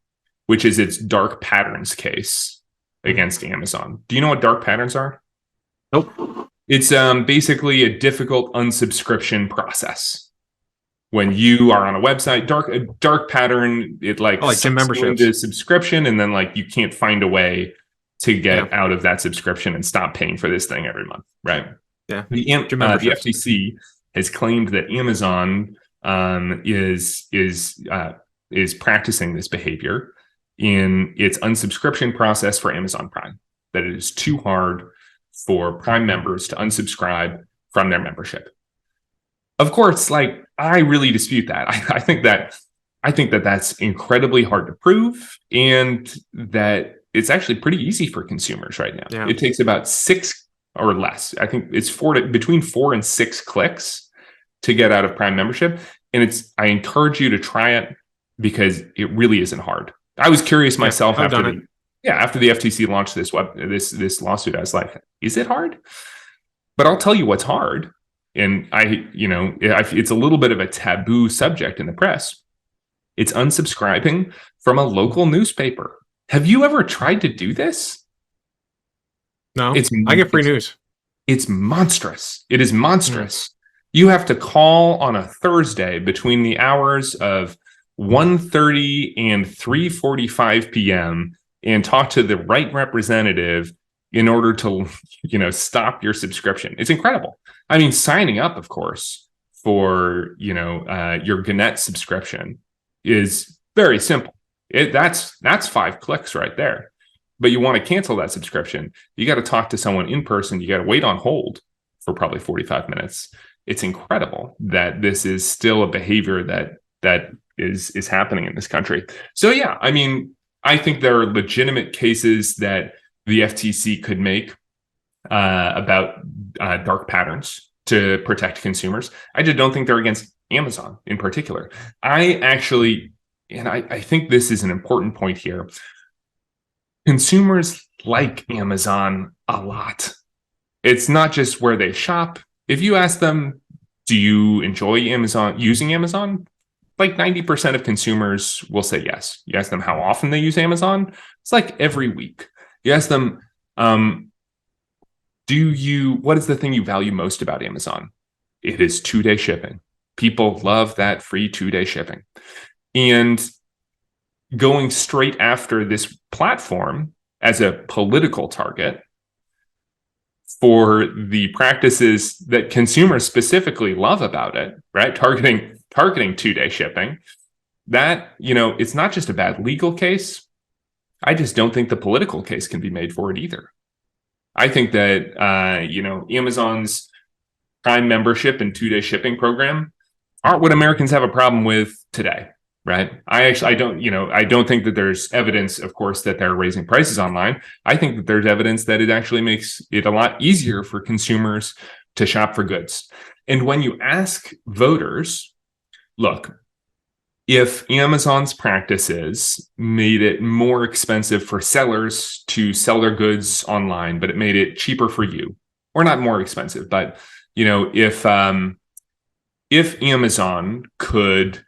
which is its dark patterns case against Amazon. Do you know what dark patterns are? Nope. It's basically a difficult unsubscription process. When you are on a website, a dark pattern, it like gym memberships, into subscription, and then like you can't find a way to get out of that subscription and stop paying for this thing every month, right? Yeah. The FTC has claimed that Amazon is practicing this behavior in its unsubscription process for Amazon Prime. That it is too hard for Prime members to unsubscribe from their membership. Of course, like, I really dispute that. I think that that's incredibly hard to prove, and that it's actually pretty easy for consumers right now. Yeah. It takes about 6 or less. I think it's between 4 and 6 clicks to get out of Prime membership. And I encourage you to try it because it really isn't hard. I was curious myself after the FTC launched this lawsuit. I was like, is it hard? But I'll tell you what's hard. And it's a little bit of a taboo subject in the press. It's unsubscribing from a local newspaper. Have you ever tried to do this? No, I get free news. It's monstrous. It is monstrous. You have to call on a Thursday between the hours of 1:30 and 3:45 p.m. and talk to the right representative in order to, stop your subscription. It's incredible. I mean, signing up, of course, for, your Gannett subscription is very simple. That's 5 clicks right there. But you want to cancel that subscription, you got to talk to someone in person. You got to wait on hold for probably 45 minutes. It's incredible that this is still a behavior that is happening in this country. So yeah, I mean, I think there are legitimate cases that the FTC could make about dark patterns to protect consumers. I just don't think they're against Amazon in particular. I think this is an important point here. Consumers like Amazon a lot. It's not just where they shop. If you ask them, do you enjoy using Amazon? Like 90% of consumers will say yes. You ask them how often they use Amazon, it's like every week. You ask them, what is the thing you value most about Amazon? It is 2-day shipping. People love that free 2-day shipping. And going straight after this platform as a political target for the practices that consumers specifically love about it, right? Targeting 2-day shipping, that, it's not just a bad legal case. I just don't think the political case can be made for it either. I think that, Amazon's Prime membership and 2-day shipping program aren't what Americans have a problem with today, right? I don't think that there's evidence, of course, that they're raising prices online. I think that there's evidence that it actually makes it a lot easier for consumers to shop for goods. And when you ask voters, look, if Amazon's practices made it more expensive for sellers to sell their goods online, but it made it cheaper for you, or not more expensive, but if Amazon could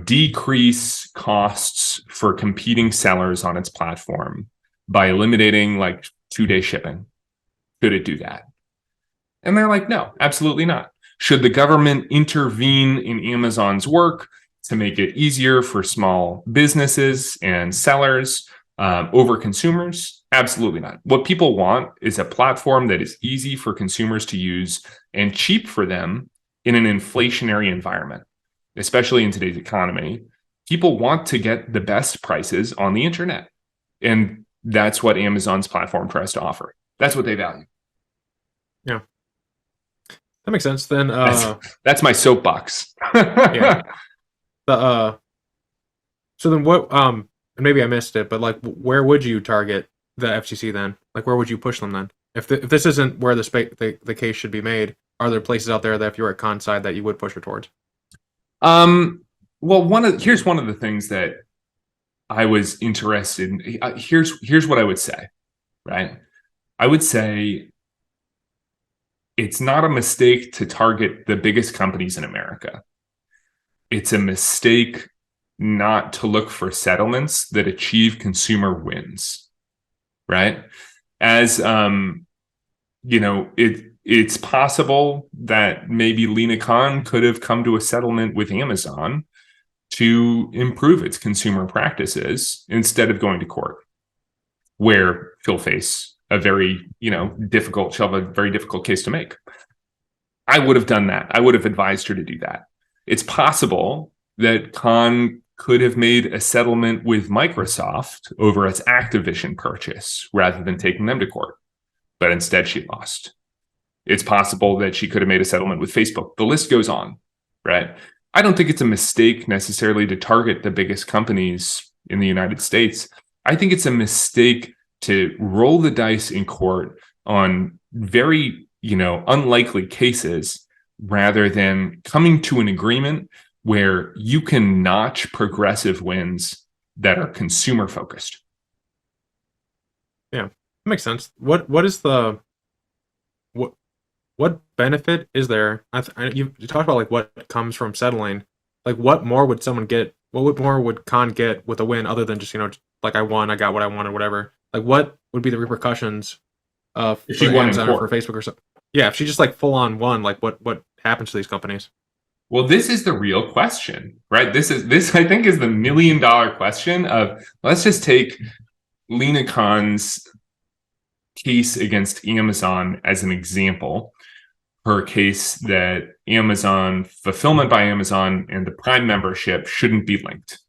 decrease costs for competing sellers on its platform by eliminating like 2-day shipping, could it do that? And they're like, no, absolutely not. Should the government intervene in Amazon's work to make it easier for small businesses and sellers over consumers? Absolutely not. What people want is a platform that is easy for consumers to use and cheap for them in an inflationary environment, especially in today's economy. People want to get the best prices on the internet. And that's what Amazon's platform tries to offer. That's what they value. Yeah. That makes sense. Then that's my soapbox. Yeah. So then what and maybe I missed it, but like where would you target the FTC then? Like where would you push them then? If this isn't where the case should be made, are there places out there that if you were at Khan's side that you would push it towards? Well, here's one of the things that I was interested in. Here's what I would say, right? I would say it's not a mistake to target the biggest companies in America. It's a mistake not to look for settlements that achieve consumer wins, right? As it's possible that maybe Lina Khan could have come to a settlement with Amazon to improve its consumer practices instead of going to court, where she'll face a very, she'll have a very difficult case to make. I would have done that. I would have advised her to do that. It's possible that Khan could have made a settlement with Microsoft over its Activision purchase rather than taking them to court, but instead she lost. It's possible that she could have made a settlement with Facebook. The list goes on, right? I don't think it's a mistake necessarily to target the biggest companies in the United States. I think it's a mistake to roll the dice in court on very, unlikely cases rather than coming to an agreement where you can notch progressive wins that are consumer focused. Yeah, that makes sense. What benefit is there? You talked about like what comes from settling. Like what more would someone get? What more would Khan get with a win other than just like I won, I got what I wanted, whatever. Like what would be the repercussions if she won Amazon or for Facebook or something? Yeah, if she just like full on won, like what happens to these companies? Well, this is the real question, right? This I think is the $1 million question of, let's just take Lina Khan's case against Amazon as an example. Her case that Amazon, fulfillment by Amazon and the Prime membership shouldn't be linked.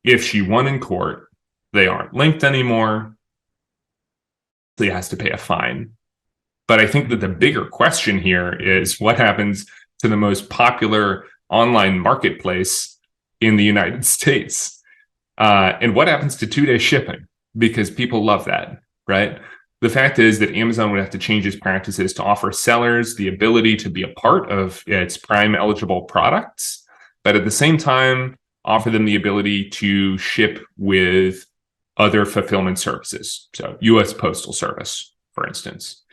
If she won in court, they aren't linked anymore. She has to pay a fine. But I think that the bigger question here is what happens to the most popular online marketplace in the United States? And what happens to 2-day shipping? Because people love that, right? The fact is that Amazon would have to change its practices to offer sellers the ability to be a part of its Prime eligible products, but at the same time, offer them the ability to ship with other fulfillment services. So US Postal Service, for instance.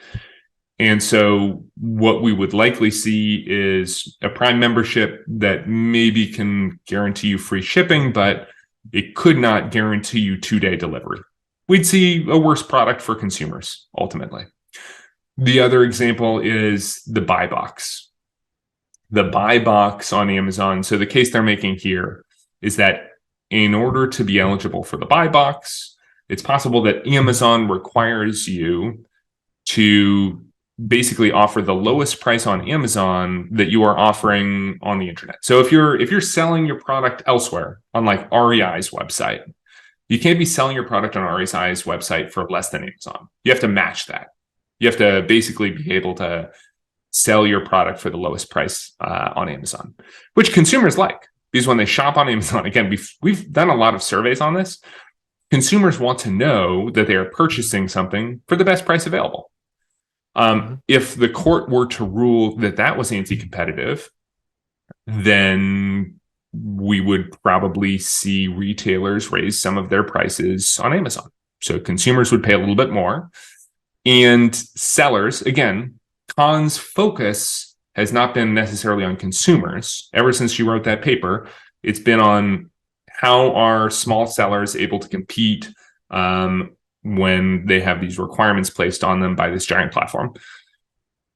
And so what we would likely see is a Prime membership that maybe can guarantee you free shipping, but it could not guarantee you 2-day delivery. We'd see a worse product for consumers, ultimately. The other example is the buy box. The buy box on Amazon. So the case they're making here is that in order to be eligible for the buy box, it's possible that Amazon requires you to basically offer the lowest price on Amazon that you are offering on the internet. So if you're selling your product elsewhere on like REI's website, you can't be selling your product on REI's website for less than Amazon. You have to match that. You have to basically be able to sell your product for the lowest price on Amazon, which consumers like, because when they shop on Amazon, again, we've done a lot of surveys on this. Consumers want to know that they are purchasing something for the best price available. If the court were to rule that that was anti-competitive, then we would probably see retailers raise some of their prices on Amazon. So consumers would pay a little bit more. And sellers, again, Khan's focus has not been necessarily on consumers. Ever since she wrote that paper, it's been on how are small sellers able to compete when they have these requirements placed on them by this giant platform.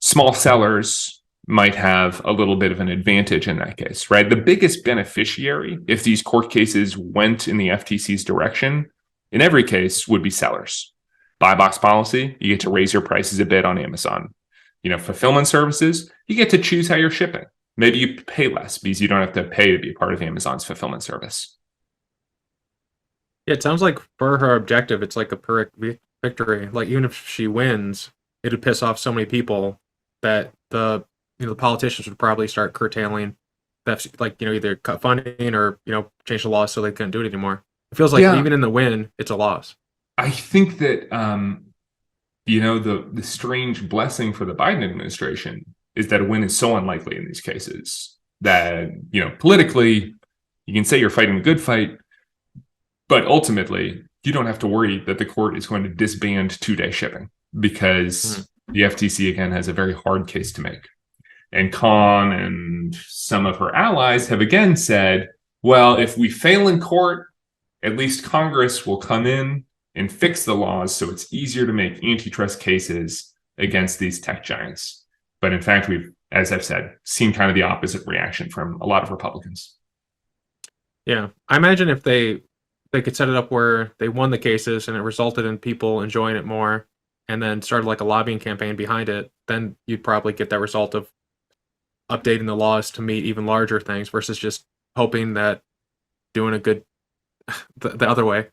Small sellers might have a little bit of an advantage in that case, right? The biggest beneficiary, if these court cases went in the FTC's direction, in every case would be sellers. Buy box policy, you get to raise your prices a bit on Amazon. Fulfillment services, you get to choose how you're shipping. Maybe you pay less because you don't have to pay to be part of Amazon's fulfillment service. Yeah, it sounds like for her objective, it's like a Pyrrhic victory. Like even if she wins, it would piss off so many people that the politicians would probably start curtailing that, like either cut funding or change the laws so they couldn't do it anymore. It feels like even in the win, it's a loss. I think that the strange blessing for the Biden administration is that a win is so unlikely in these cases that politically you can say you're fighting a good fight, but ultimately you don't have to worry that the court is going to disband 2-day shipping because the FTC again has a very hard case to make. And Khan and some of her allies have again said, well, if we fail in court, at least Congress will come in and fix the laws so it's easier to make antitrust cases against these tech giants. But in fact, we've, as I've said, seen kind of the opposite reaction from a lot of Republicans. Yeah, I imagine if they could set it up where they won the cases and it resulted in people enjoying it more and then started like a lobbying campaign behind it, then you'd probably get that result of updating the laws to meet even larger things versus just hoping that doing a good the other way.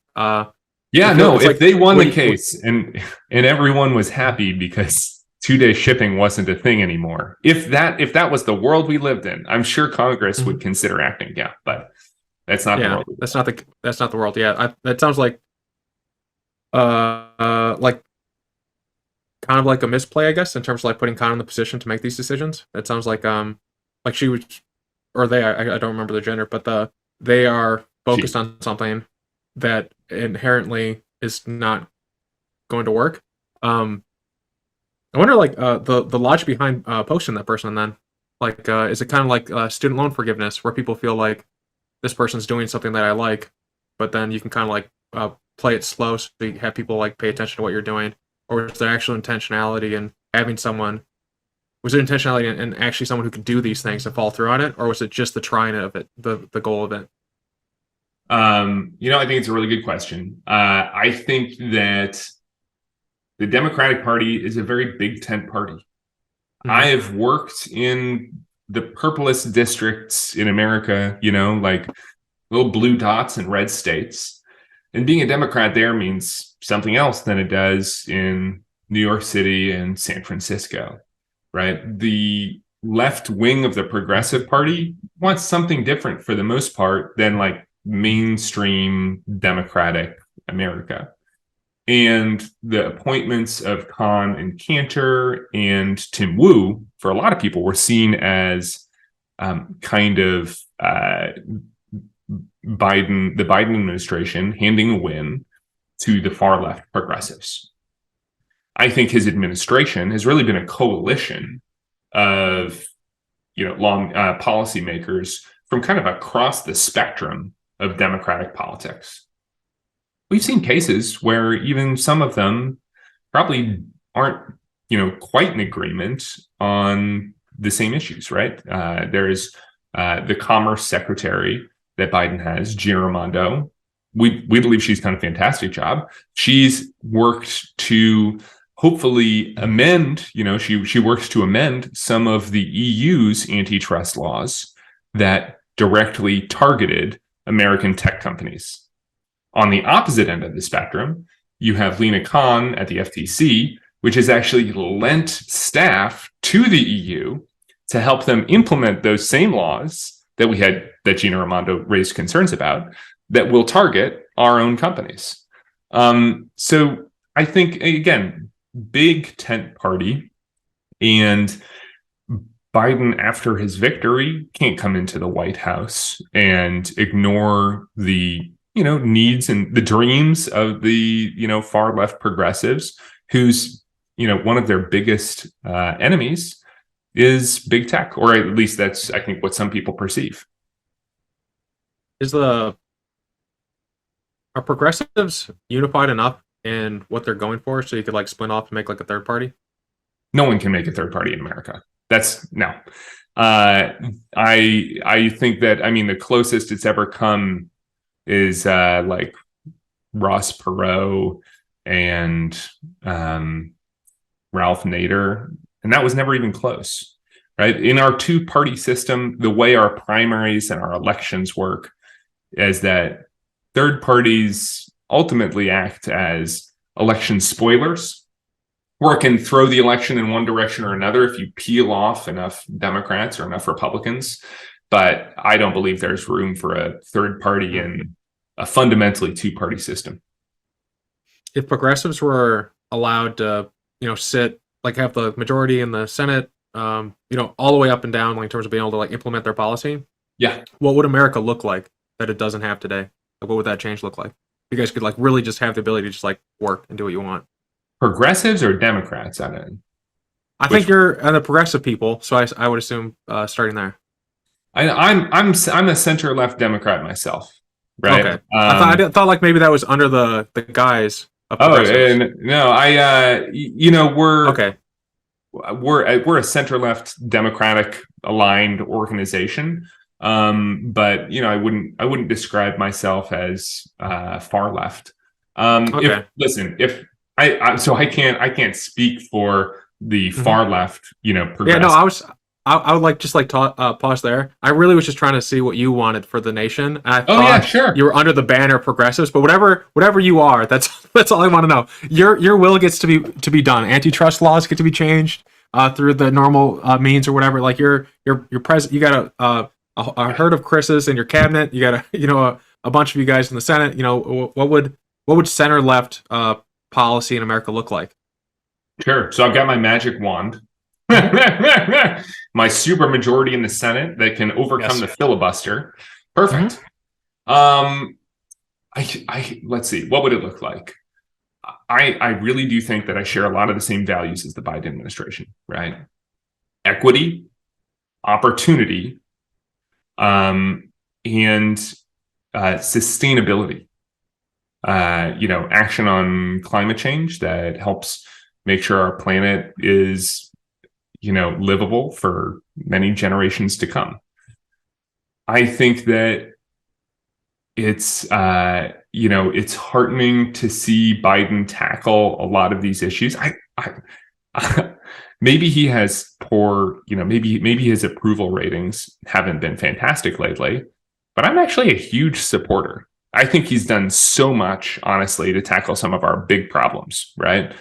If they won the case and everyone was happy because 2-day shipping wasn't a thing anymore. If that was the world we lived in, I'm sure Congress would consider acting. Yeah, but that's not the world. That's not the world. Yeah, that sounds like kind of like a misplay, I guess, in terms of like putting Khan in the position to make these decisions. That sounds like she was, or they, I don't remember the gender, but they are focused on something that inherently is not going to work. I wonder, like, the logic behind posting that person then. Like, is it kind of like student loan forgiveness, where people feel like this person's doing something that I like, but then you can kind of like play it slow so you have people like pay attention to what you're doing? Or is there actual intentionality in having someone? Was there intentionality in actually someone who could do these things and fall through on it, or was it just the trying of it, the goal of it? I think it's a really good question. I think that the Democratic Party is a very big tent party. Mm-hmm. I have worked in the purplest districts in America, like little blue dots in red states. And being a Democrat there means something else than it does in New York City and San Francisco, right? The left wing of the Progressive Party wants something different for the most part than like mainstream Democratic America. And the appointments of Khan and Cantor and Tim Wu, for a lot of people, were seen as kind of the Biden administration handing a win to the far left progressives. I think his administration has really been a coalition of long policymakers from kind of across the spectrum of Democratic politics. We've seen cases where even some of them probably aren't quite in agreement on the same issues, right? There is the Commerce Secretary that Biden has, Gina Raimondo. We believe she's done a fantastic job. She's worked to hopefully amend, she works to amend some of the EU's antitrust laws that directly targeted American tech companies. On the opposite end of the spectrum, you have Lina Khan at the FTC, which has actually lent staff to the EU to help them implement those same laws that Gina Raimondo raised concerns about, that will target our own companies. So I think, again, big tent party, Biden, after his victory, can't come into the White House and ignore the needs and the dreams of the far left progressives, whose one of their biggest enemies is big tech, or at least that's, I think, what some people perceive. Are progressives unified enough in what they're going for so you could like split off and make like a third party? No one can make a third party in America. That's no. I think that, I mean, the closest it's ever come is like Ross Perot and Ralph Nader, and that was never even close, right? In our two-party system, the way our primaries and our elections work is that third parties ultimately act as election spoilers, or can throw the election in one direction or another if you peel off enough Democrats or enough Republicans. But I don't believe there's room for a third party in a fundamentally two-party system. If progressives were allowed to, sit, like have the majority in the Senate, all the way up and down, like in terms of being able to like implement their policy, what would America look like that it doesn't have today? Like, what would that change look like? You guys could like really just have the ability to just like work and do what you want. Progressives or Democrats? I think you're the progressive people, so I would assume starting there. I'm a center left Democrat myself, right? Okay. I thought like maybe that was under the guise of progressives. No, we're a center left Democratic aligned organization, but I wouldn't describe myself as far left. Okay. I can't speak for the far left, progressive. Yeah, no, I would like just like pause there. I really was just trying to see what you wanted for the nation. I thought sure. You were under the banner progressives, but whatever you are, that's all I want to know. Your will gets to be done. Antitrust laws get to be changed through the normal means or whatever. Like your president, you got a herd of Chris's in your cabinet. You got a bunch of you guys in the Senate. What would center left policy in America look like? Sure. So I've got my magic wand. My super majority in the Senate that can overcome the filibuster. Perfect. Let's see, what would it look like? I really do think that I share a lot of the same values as the Biden administration, right? Equity, opportunity, and sustainability. Action on climate change that helps make sure our planet is livable for many generations to come. I think that it's it's heartening to see Biden tackle a lot of these issues. Maybe he has poor, maybe his approval ratings haven't been fantastic lately, but I'm actually a huge supporter. I think he's done so much, honestly, to tackle some of our big problems, right?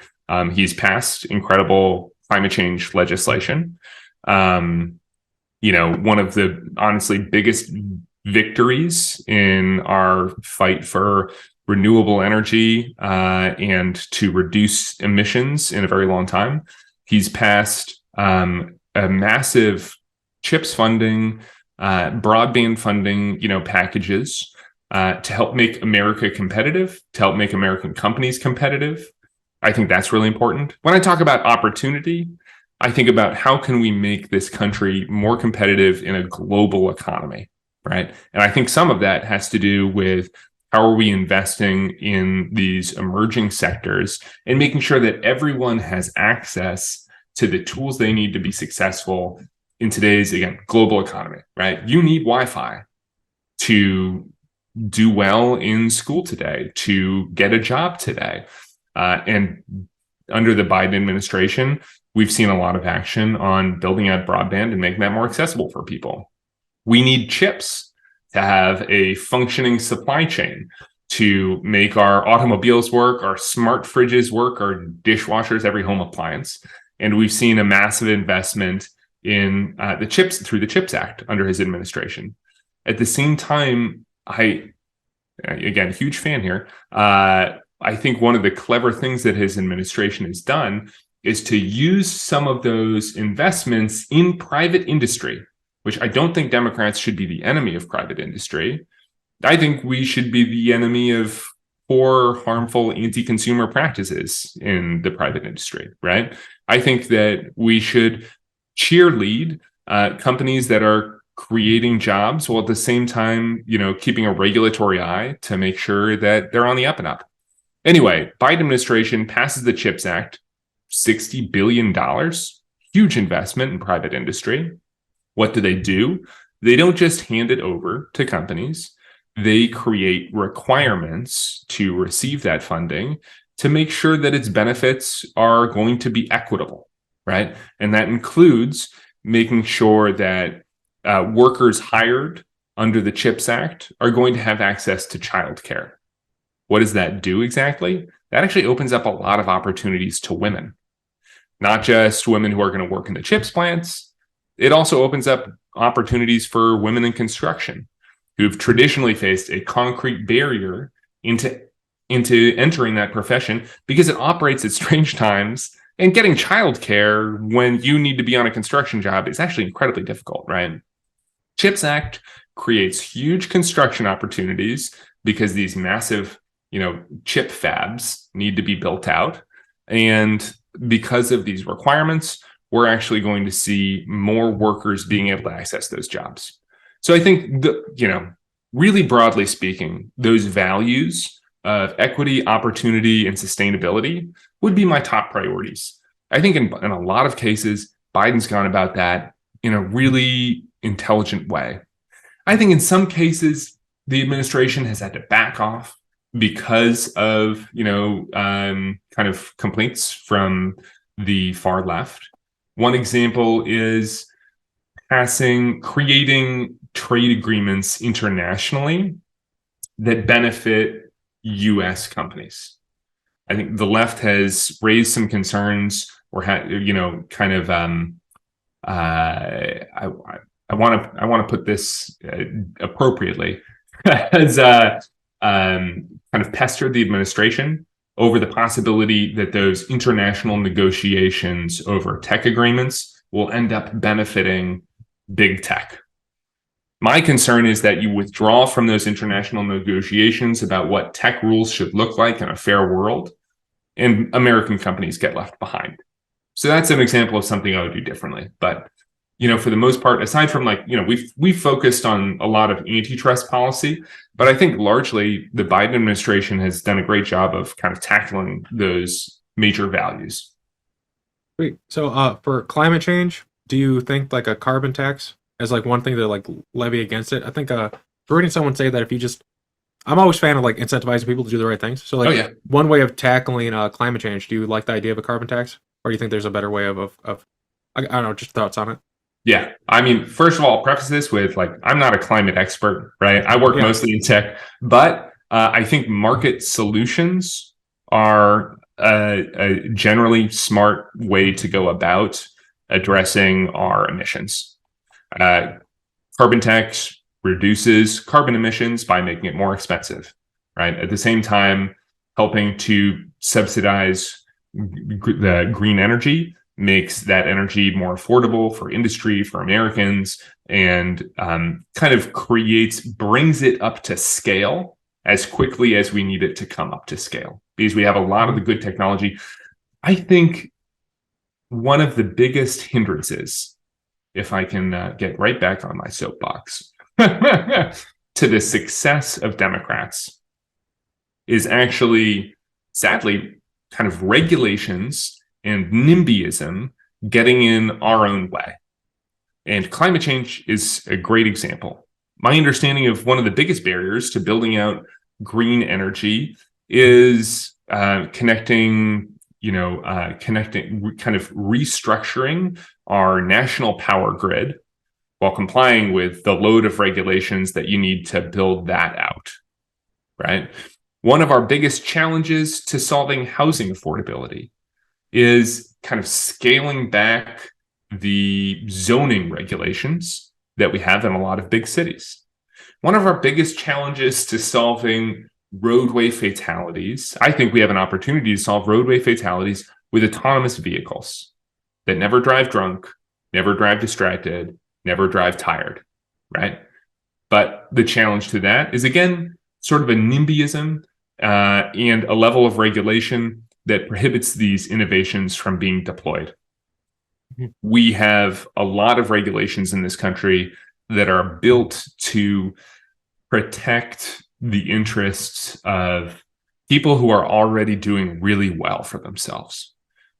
He's passed incredible climate change legislation. One of the honestly biggest victories in our fight for renewable energy and to reduce emissions in a very long time. He's passed a massive CHIPS funding, broadband funding, packages to help make America competitive, to help make American companies competitive. I think that's really important. When I talk about opportunity, I think about how can we make this country more competitive in a global economy, right? And I think some of that has to do with how are we investing in these emerging sectors and making sure that everyone has access to the tools they need to be successful in today's, again, global economy, right? You need Wi-Fi to do well in school today, to get a job today. And under the Biden administration, we've seen a lot of action on building out broadband and making that more accessible for people. We need chips to have a functioning supply chain to make our automobiles work, our smart fridges work, our dishwashers, every home appliance. And we've seen a massive investment in the chips through the CHIPS Act under his administration. At the same time, again, huge fan here. I think one of the clever things that his administration has done is to use some of those investments in private industry, which I don't think Democrats should be the enemy of private industry. I think we should be the enemy of poor, harmful, anti-consumer practices in the private industry, right? I think that we should cheerlead companies that are creating jobs while at the same time, keeping a regulatory eye to make sure that they're on the up and up. Anyway, Biden administration passes the CHIPS Act, $60 billion, huge investment in private industry. What do? They don't just hand it over to companies. They create requirements to receive that funding to make sure that its benefits are going to be equitable, right? And that includes making sure that workers hired under the CHIPS Act are going to have access to childcare. What does that do exactly? That actually opens up a lot of opportunities to women, not just women who are going to work in the chips plants. It also opens up opportunities for women in construction who've traditionally faced a concrete barrier into entering that profession because it operates at strange times, and getting childcare when you need to be on a construction job is actually incredibly difficult, right? CHIPS Act creates huge construction opportunities because these massive, chip fabs need to be built out. And because of these requirements, we're actually going to see more workers being able to access those jobs. So I think, really broadly speaking, those values of equity, opportunity, and sustainability would be my top priorities. I think in a lot of cases, Biden's gone about that in a really intelligent way. I think in some cases, the administration has had to back off because of, kind of complaints from the far left. One example is creating trade agreements internationally that benefit U.S. companies. I think the left has raised some concerns, or I want to put this appropriately, as kind of pestered the administration over the possibility that those international negotiations over tech agreements will end up benefiting big tech. My concern is that you withdraw from those international negotiations about what tech rules should look like in a fair world, and American companies get left behind. So that's an example of something I would do differently. But, for the most part, aside from we've focused on a lot of antitrust policy, but I think largely the Biden administration has done a great job of kind of tackling those major values. Great. So for climate change, do you think like a carbon tax as like one thing to levy against it? I think reading someone say that if you I'm always a fan of incentivizing people to do the right things. So one way of tackling climate change, do you like the idea of a carbon tax, or do you think there's a better way of I don't know, just thoughts on it? Yeah. I mean, first of all, I'll preface this with I'm not a climate expert, right? I work mostly in tech, but I think market solutions are a generally smart way to go about addressing our emissions. Carbon tax reduces carbon emissions by making it more expensive, right? At the same time, helping to subsidize the green energy makes that energy more affordable for industry, for Americans, and kind of brings it up to scale as quickly as we need it to come up to scale, because we have a lot of the good technology. I think one of the biggest hindrances, if I can get right back on my soapbox, to the success of Democrats is actually, sadly, kind of regulations and NIMBYism getting in our own way. And climate change is a great example. My understanding of one of the biggest barriers to building out green energy is connecting, kind of restructuring our national power grid while complying with the load of regulations that you need to build that out, right? One of our biggest challenges to solving housing affordability is kind of scaling back the zoning regulations that we have in a lot of big cities. One of our biggest challenges to solving roadway fatalities, I think we have an opportunity to solve roadway fatalities with autonomous vehicles that never drive drunk, never drive distracted, never drive tired, right? But the challenge to that is, again, sort of a NIMBYism and a level of regulation that prohibits these innovations from being deployed. We have a lot of regulations in this country that are built to protect the interests of people who are already doing really well for themselves.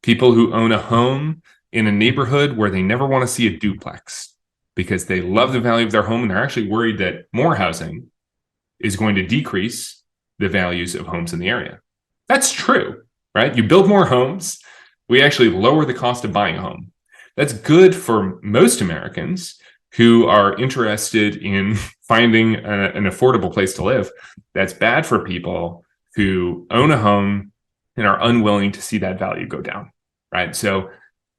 People who own a home in a neighborhood where they never want to see a duplex because they love the value of their home and they're actually worried that more housing is going to decrease the values of homes in the area. That's true, right? You build more homes, we actually lower the cost of buying a home. That's good for most Americans who are interested in finding an affordable place to live. That's bad for people who own a home and are unwilling to see that value go down, right? So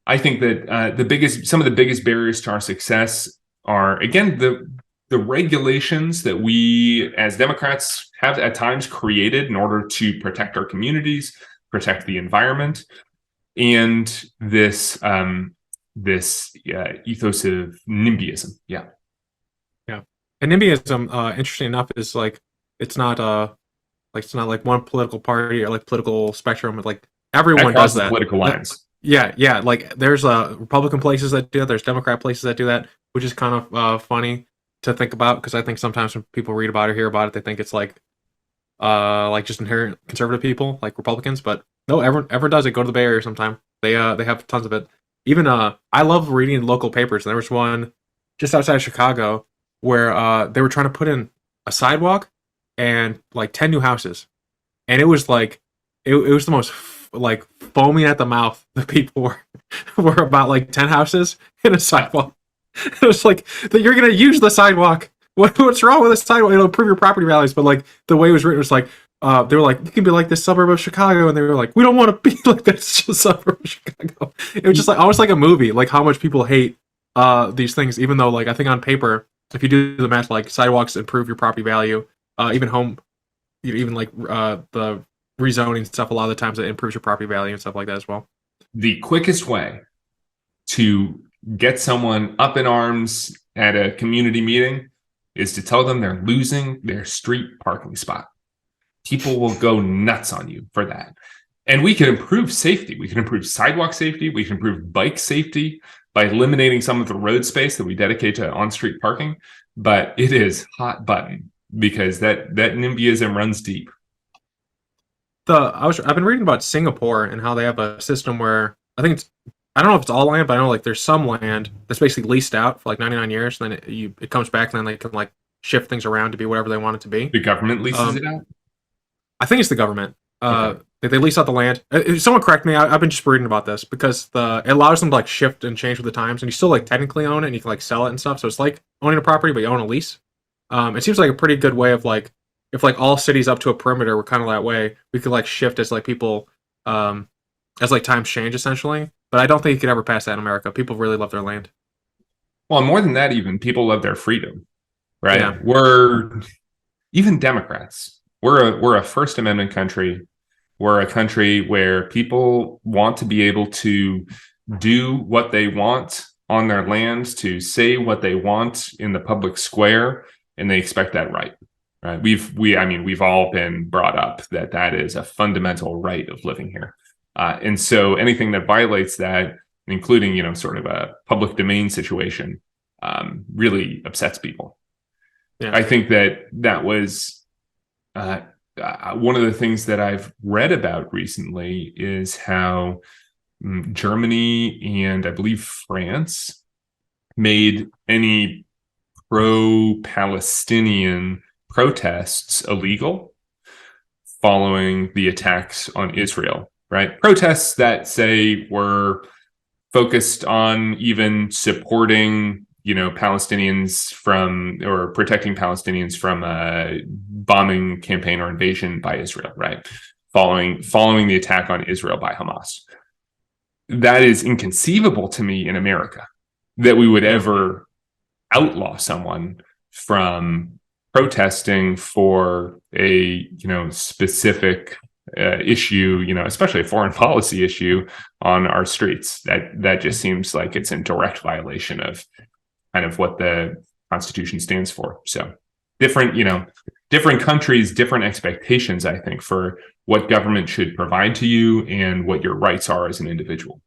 I think that some of the biggest barriers to our success are, again, the regulations that we as Democrats have at times created in order to protect our communities, protect the environment, and this ethos of NIMBYism. Yeah. And NIMBYism, interesting enough, is like it's not like one political party or like political spectrum. Like everyone does that. Political lines. Yeah. Like there's Republican places that do that. There's Democrat places that do that, which is kind of funny to think about, because I think sometimes when people read about it or hear about it, they think it's like just inherent conservative people like Republicans. But no, everyone does it. Go to the Bay Area sometime. They have tons of it. Even I love reading local papers. There was one just outside of Chicago where they were trying to put in a sidewalk and like 10 new houses, and it was like it was the most like foaming at the mouth. The people were about like 10 houses in a sidewalk. It was like that you're gonna use the sidewalk. What's wrong with the sidewalk? It'll improve your property values. But like the way it was written was like they were like, you can be like this suburb of Chicago, and they were like, we don't want to be like this suburb of Chicago. It was just like almost like a movie, like how much people hate these things, even though like I think on paper, if you do the math, like sidewalks improve your property value, even home, even like the rezoning stuff. A lot of the times it improves your property value and stuff like that as well. The quickest way to get someone up in arms at a community meeting is to tell them they're losing their street parking spot. People will go nuts on you for that. And we can improve safety. We can improve sidewalk safety. We can improve bike safety by eliminating some of the road space that we dedicate to on-street parking. But it is hot button because that NIMBYism runs deep. I've been reading about Singapore and how they have a system where I don't know if it's all land, but I know like there's some land that's basically leased out for like 99 years. And then it comes back, and then they can like shift things around to be whatever they want it to be. The government leases it out? I think it's the government. Okay. They lease out the land. Someone correct me. I've been just reading about this because it allows them to like shift and change with the times, and you still like technically own it, and you can like sell it and stuff. So it's like owning a property, but you own a lease. It seems like a pretty good way of like, if like all cities up to a perimeter were kind of that way, we could like shift as like people, as like times change essentially. But I don't think you could ever pass that in America. People really love their land. Well, more than that, even people love their freedom, right? Yeah. We're even Democrats. We're a First Amendment country. We're a country where people want to be able to do what they want on their lands, to say what they want in the public square, and they expect that right. We've all been brought up that is a fundamental right of living here. And so anything that violates that, including, sort of a public domain situation, really upsets people. Yeah. I think that was one of the things that I've read about recently is how Germany and I believe France made any pro-Palestinian protests illegal following the attacks on Israel, right? Protests that say were focused on even supporting, Palestinians from, or protecting Palestinians from a bombing campaign or invasion by Israel, right? Following the attack on Israel by Hamas. That is inconceivable to me in America, that we would ever outlaw someone from protesting for a specific issue, especially a foreign policy issue on our streets. That just seems like it's in direct violation of kind of what the Constitution stands for. So different countries, different expectations, I think, for what government should provide to you and what your rights are as an individual.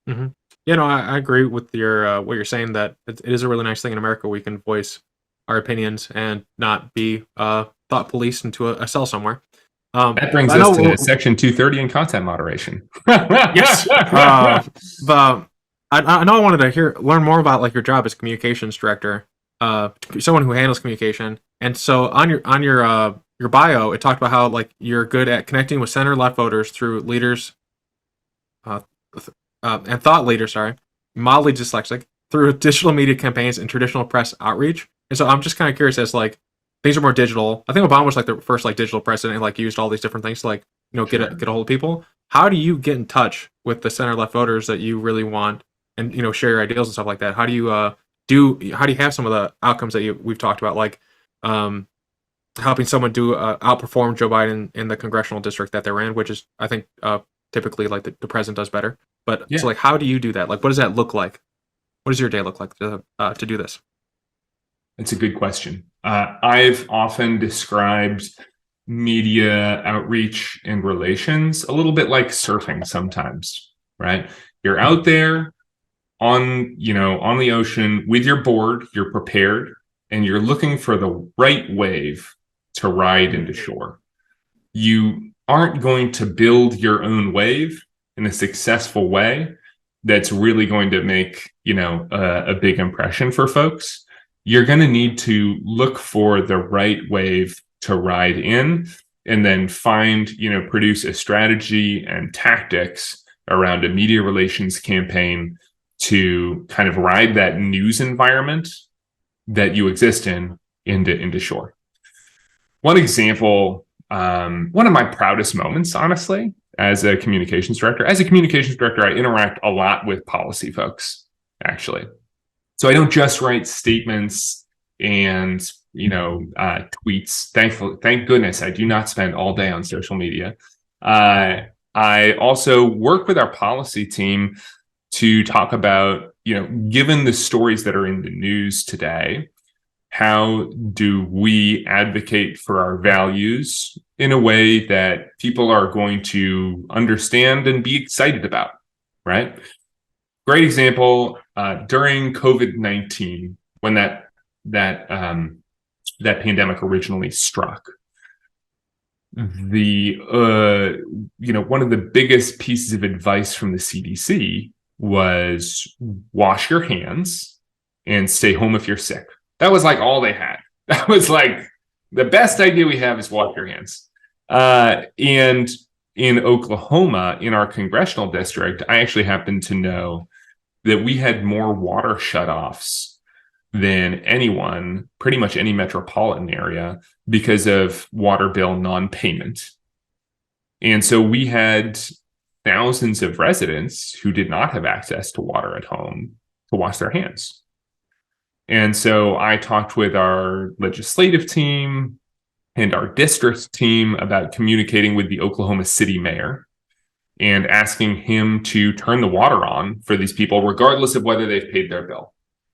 Mm-hmm. Yeah, no, I agree with your what you're saying, that it is a really nice thing in America we can voice our opinions and not be thought policed into a cell somewhere. That brings us to Section 230 and content moderation. Yes. But I know I wanted to learn more about like your job as communications director, someone who handles communication. And so on your bio, it talked about how like you're good at connecting with center left voters through leaders, and thought leaders, mildly dyslexic, through digital media campaigns and traditional press outreach. And so I'm just kind of curious, as like things are more digital. I think Obama was like the first like digital president and like used all these different things to like get a hold of people. How do you get in touch with the center left voters that you really want, and share your ideals and stuff like that? How do you have some of the outcomes that we've talked about, like helping someone outperform Joe Biden in the congressional district that they're in, which is I think typically like the president does better. But So like, how do you do that? Like, what does that look like? What does your day look like to do this? It's a good question. I've often described media outreach and relations a little bit like surfing sometimes, right? You're out there on the ocean with your board, you're prepared, and you're looking for the right wave to ride into shore. You aren't going to build your own wave in a successful way that's really going to make a big impression for folks. You're going to need to look for the right wave to ride in, and then produce a strategy and tactics around a media relations campaign to kind of ride that news environment that you exist in into shore. One example, one of my proudest moments, honestly, as a communications director. As a communications director, I interact a lot with policy folks, actually. So I don't just write statements and tweets. Thank goodness I do not spend all day on social media. I also work with our policy team to talk about, given the stories that are in the news today, how do we advocate for our values in a way that people are going to understand and be excited about, right? Great example, during COVID-19, when that pandemic originally struck, one of the biggest pieces of advice from the CDC was wash your hands and stay home if you're sick. That was like all they had. That was like the best idea we have is wash your hands. And in Oklahoma, in our congressional district, I actually happen to know that we had more water shutoffs than anyone, pretty much any metropolitan area, because of water bill non-payment. And so we had thousands of residents who did not have access to water at home to wash their hands. And so I talked with our legislative team and our district team about communicating with the Oklahoma City mayor and asking him to turn the water on for these people, regardless of whether they've paid their bill.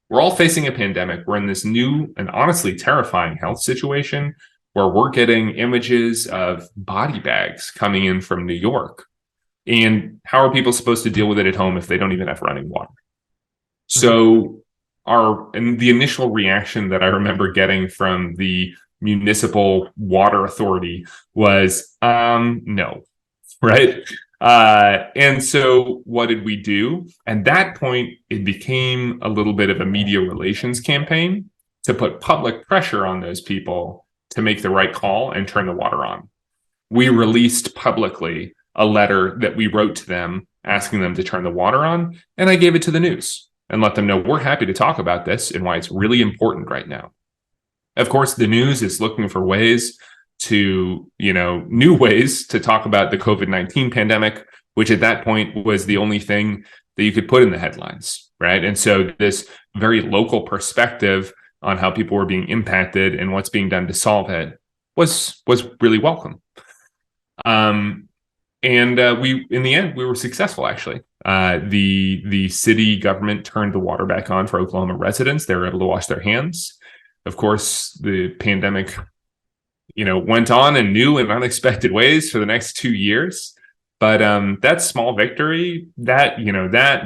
We're all facing a pandemic. We're in this new and honestly terrifying health situation where we're getting images of body bags coming in from New York. And how are people supposed to deal with it at home if they don't even have running water? So the initial reaction that I remember getting from the municipal water authority was, no, right? And so what did we do? At that point, it became a little bit of a media relations campaign to put public pressure on those people to make the right call and turn the water on. We released publicly a letter that we wrote to them asking them to turn the water on, and I gave it to the news and let them know we're happy to talk about this and why it's really important right now. Of course, the news is looking for ways to, new ways to talk about the COVID-19 pandemic, which at that point was the only thing that you could put in the headlines, right? And so this very local perspective on how people were being impacted and what's being done to solve it was really welcome. And we, in the end, we were successful. Actually, the city government turned the water back on for Oklahoma residents. They were able to wash their hands. Of course, the pandemic, went on in new and unexpected ways for the next 2 years. But that small victory, that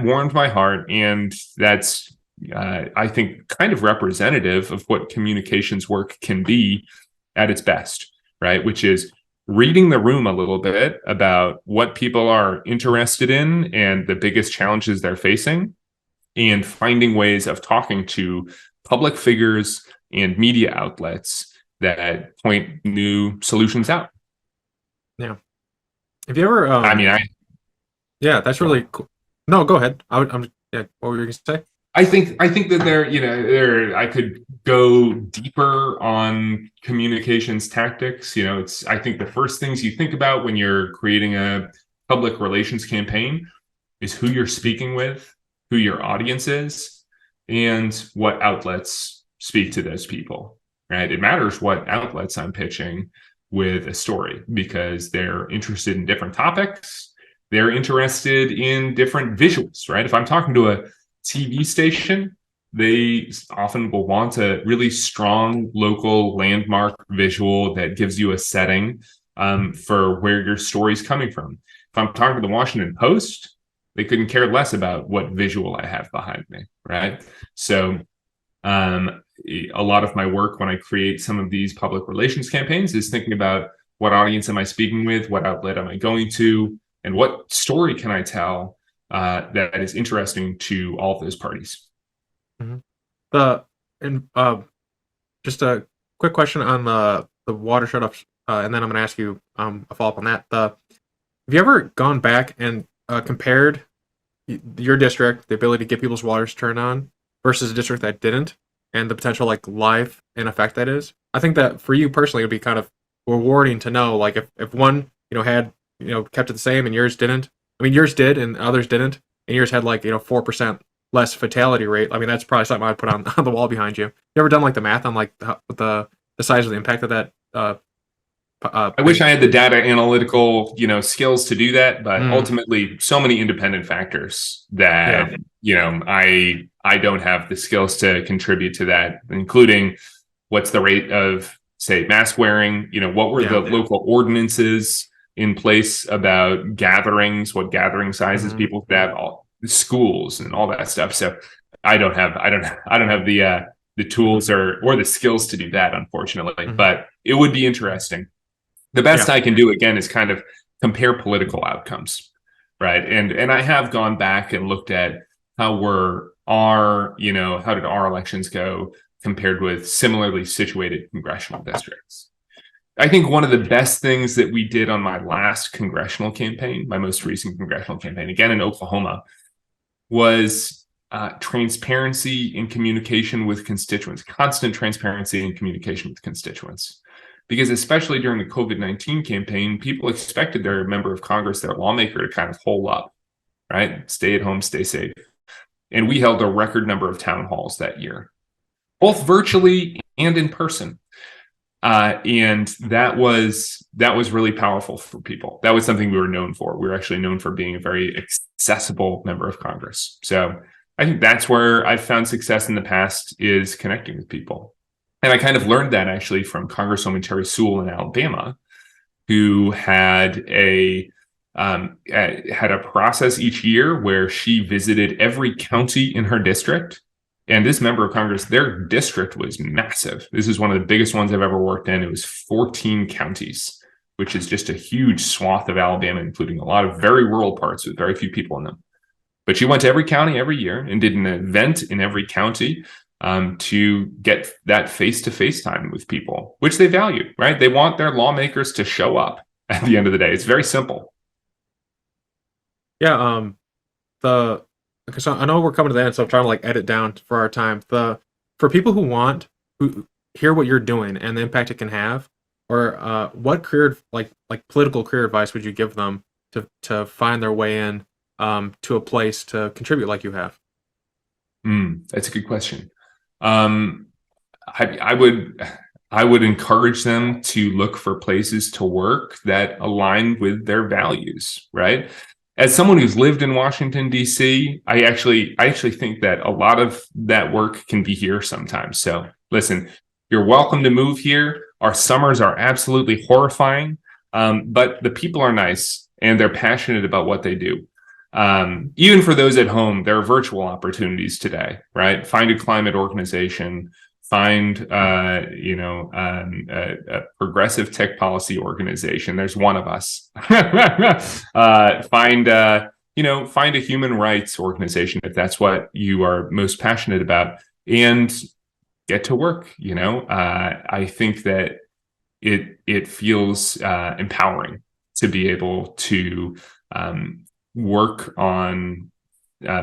warmed my heart, and that's, I think, kind of representative of what communications work can be at its best, right? Which is reading the room a little bit about what people are interested in and the biggest challenges they're facing, and finding ways of talking to public figures and media outlets that point new solutions out. Yeah. Have you ever? Yeah, that's really cool. No, go ahead. Yeah. What were you going to say? I think that I could go deeper on communications tactics. I think the first things you think about when you're creating a public relations campaign is who you're speaking with, who your audience is, and what outlets speak to those people, right? It matters what outlets I'm pitching with a story, because they're interested in different topics. They're interested in different visuals, right? If I'm talking to a TV station, they often will want a really strong local landmark visual that gives you a setting for where your story's coming from. If I'm talking to the Washington Post, they couldn't care less about what visual I have behind me, right? So a lot of my work when I create some of these public relations campaigns is thinking about what audience am I speaking with, what outlet am I going to, and what story can I tell that is interesting to all of those parties. Mm-hmm. Just a quick question on the water shutoffs, and then I'm going to ask you a follow-up on that. Have you ever gone back and compared your district, the ability to get people's waters turned on, versus a district that didn't, and the potential life and effect that is? I think that for you personally, it would be kind of rewarding to know, if one had kept it the same and yours didn't. I mean, yours did and others didn't, and yours had 4% less fatality rate. I mean, that's probably something I'd put on the wall behind you. You ever done the math on the size of the impact of that? I wish I had the data analytical skills to do that, but ultimately so many independent factors that I don't have the skills to contribute to that, including what's the rate of, say, mask wearing, what were the local ordinances in place about gatherings, what gathering sizes people could have, all schools and all that stuff. So I don't have the tools or the skills to do that, unfortunately. But it would be interesting. The best I can do, again, is kind of compare political outcomes, right? And I have gone back and looked at how did our elections go compared with similarly situated congressional districts. I think one of the best things that we did on my last congressional campaign, my most recent congressional campaign, again in Oklahoma, was transparency in communication with constituents, constant transparency in communication with constituents. Because especially during the COVID-19 campaign, people expected their member of Congress, their lawmaker, to kind of hole up, right? Stay at home, stay safe. And we held a record number of town halls that year, both virtually and in person. And that was really powerful for people. That was something we were known for. We were actually known for being a very accessible member of Congress. So I think that's where I've found success in the past, is connecting with people. And I kind of learned that actually from Congresswoman Terri Sewell in Alabama, who had a process each year where she visited every county in her district. And this member of Congress, their district was massive. This is one of the biggest ones I've ever worked in. It was 14 counties, which is just a huge swath of Alabama, including a lot of very rural parts with very few people in them. But she went to every county every year and did an event in every county to get that face-to-face time with people, which they value, right? They want their lawmakers to show up at the end of the day. It's very simple. Yeah. Because I know we're coming to the end, so I'm trying to edit down for our time. For people who hear what you're doing and the impact it can have, or what career, like political career advice, would you give them to find their way in to a place to contribute like you have? That's a good question. I I would encourage them to look for places to work that align with their values, right? As someone who's lived in Washington, D.C., I actually think that a lot of that work can be here sometimes. So listen, you're welcome to move here. Our summers are absolutely horrifying, but the people are nice and they're passionate about what they do. Even for those at home, there are virtual opportunities today, right? Find a climate organization, find a progressive tech policy organization. There's one of us. Find a human rights organization if that's what you are most passionate about, and get to work. I think that it feels empowering to be able to work on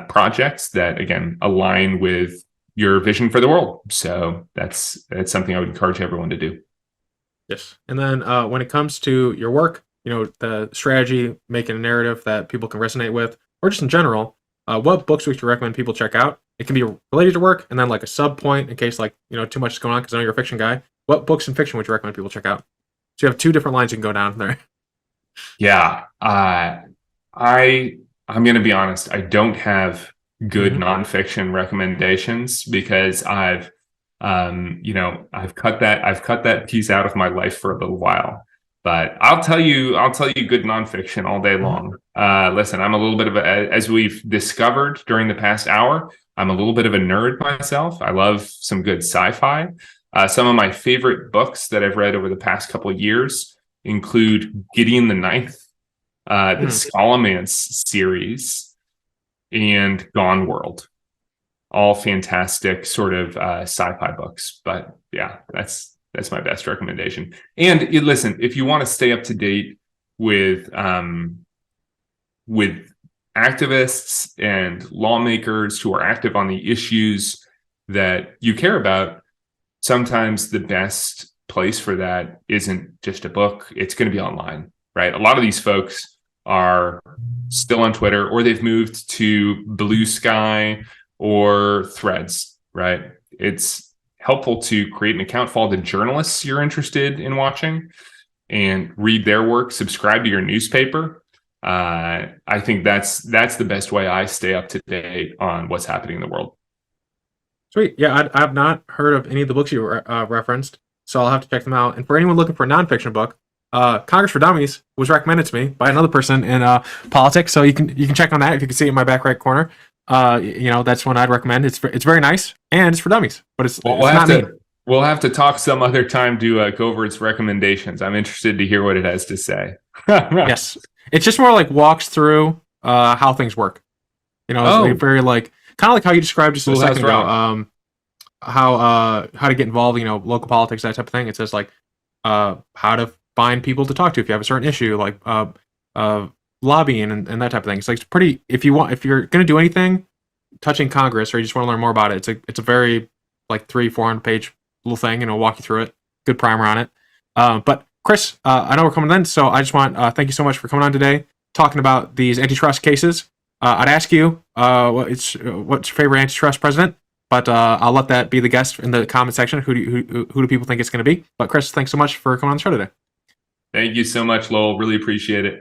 projects that, again, align with your vision for the world. So that's something I would encourage everyone to do. Yes. And then when it comes to your work, the strategy, making a narrative that people can resonate with, or just in general, what books would you recommend people check out? It can be related to work, and then like a sub point in case too much is going on, because I know you're a fiction guy. What books and fiction would you recommend people check out? So you have two different lines you can go down there. Yeah. I'm going to be honest. I don't have good nonfiction recommendations because I've cut that piece out of my life for a little while. But I'll tell you good nonfiction all day long. Listen, I'm a little bit of as we've discovered during the past hour, I'm a little bit of a nerd myself. I love some good sci-fi. Some of my favorite books that I've read over the past couple of years include Gideon the Ninth, the Scholomance series, and Gone World. All fantastic sort of sci-fi books. But yeah, that's my best recommendation. And listen, if you want to stay up to date with activists and lawmakers who are active on the issues that you care about, sometimes the best place for that isn't just a book. It's going to be online, right? A lot of these folks are still on Twitter, or they've moved to Blue Sky or Threads, right? It's helpful to create an account, follow the journalists you're interested in watching, and read their work, subscribe to your newspaper. I think that's the best way I stay up to date on what's happening in the world. Sweet. Yeah, I've not heard of any of the books you referenced, so I'll have to check them out. And for anyone looking for a nonfiction book, Congress for Dummies was recommended to me by another person in politics, so you can check on that if you can see it in my back right corner. That's one I'd recommend. It's very nice, and it's for dummies, but it's not mean. We'll have to talk some other time to go over its recommendations. I'm interested to hear what it has to say. Yes, it's just more like walks through how things work. It's very kind of like how you described just a second ago. How to get involved, local politics, that type of thing. It says how to find people to talk to if you have a certain issue, lobbying and that type of thing. It's it's pretty. If you're going to do anything touching Congress, or you just want to learn more about it, it's a very 300-400 page little thing, and it'll walk you through it. Good primer on it. But Chris, I know we're coming in, so I just want thank you so much for coming on today, talking about these antitrust cases. I'd ask you what's your favorite antitrust president, but I'll let that be the guest in the comment section. Who do people think it's going to be? But Chris, thanks so much for coming on the show today. Thank you so much, Lowell. Really appreciate it.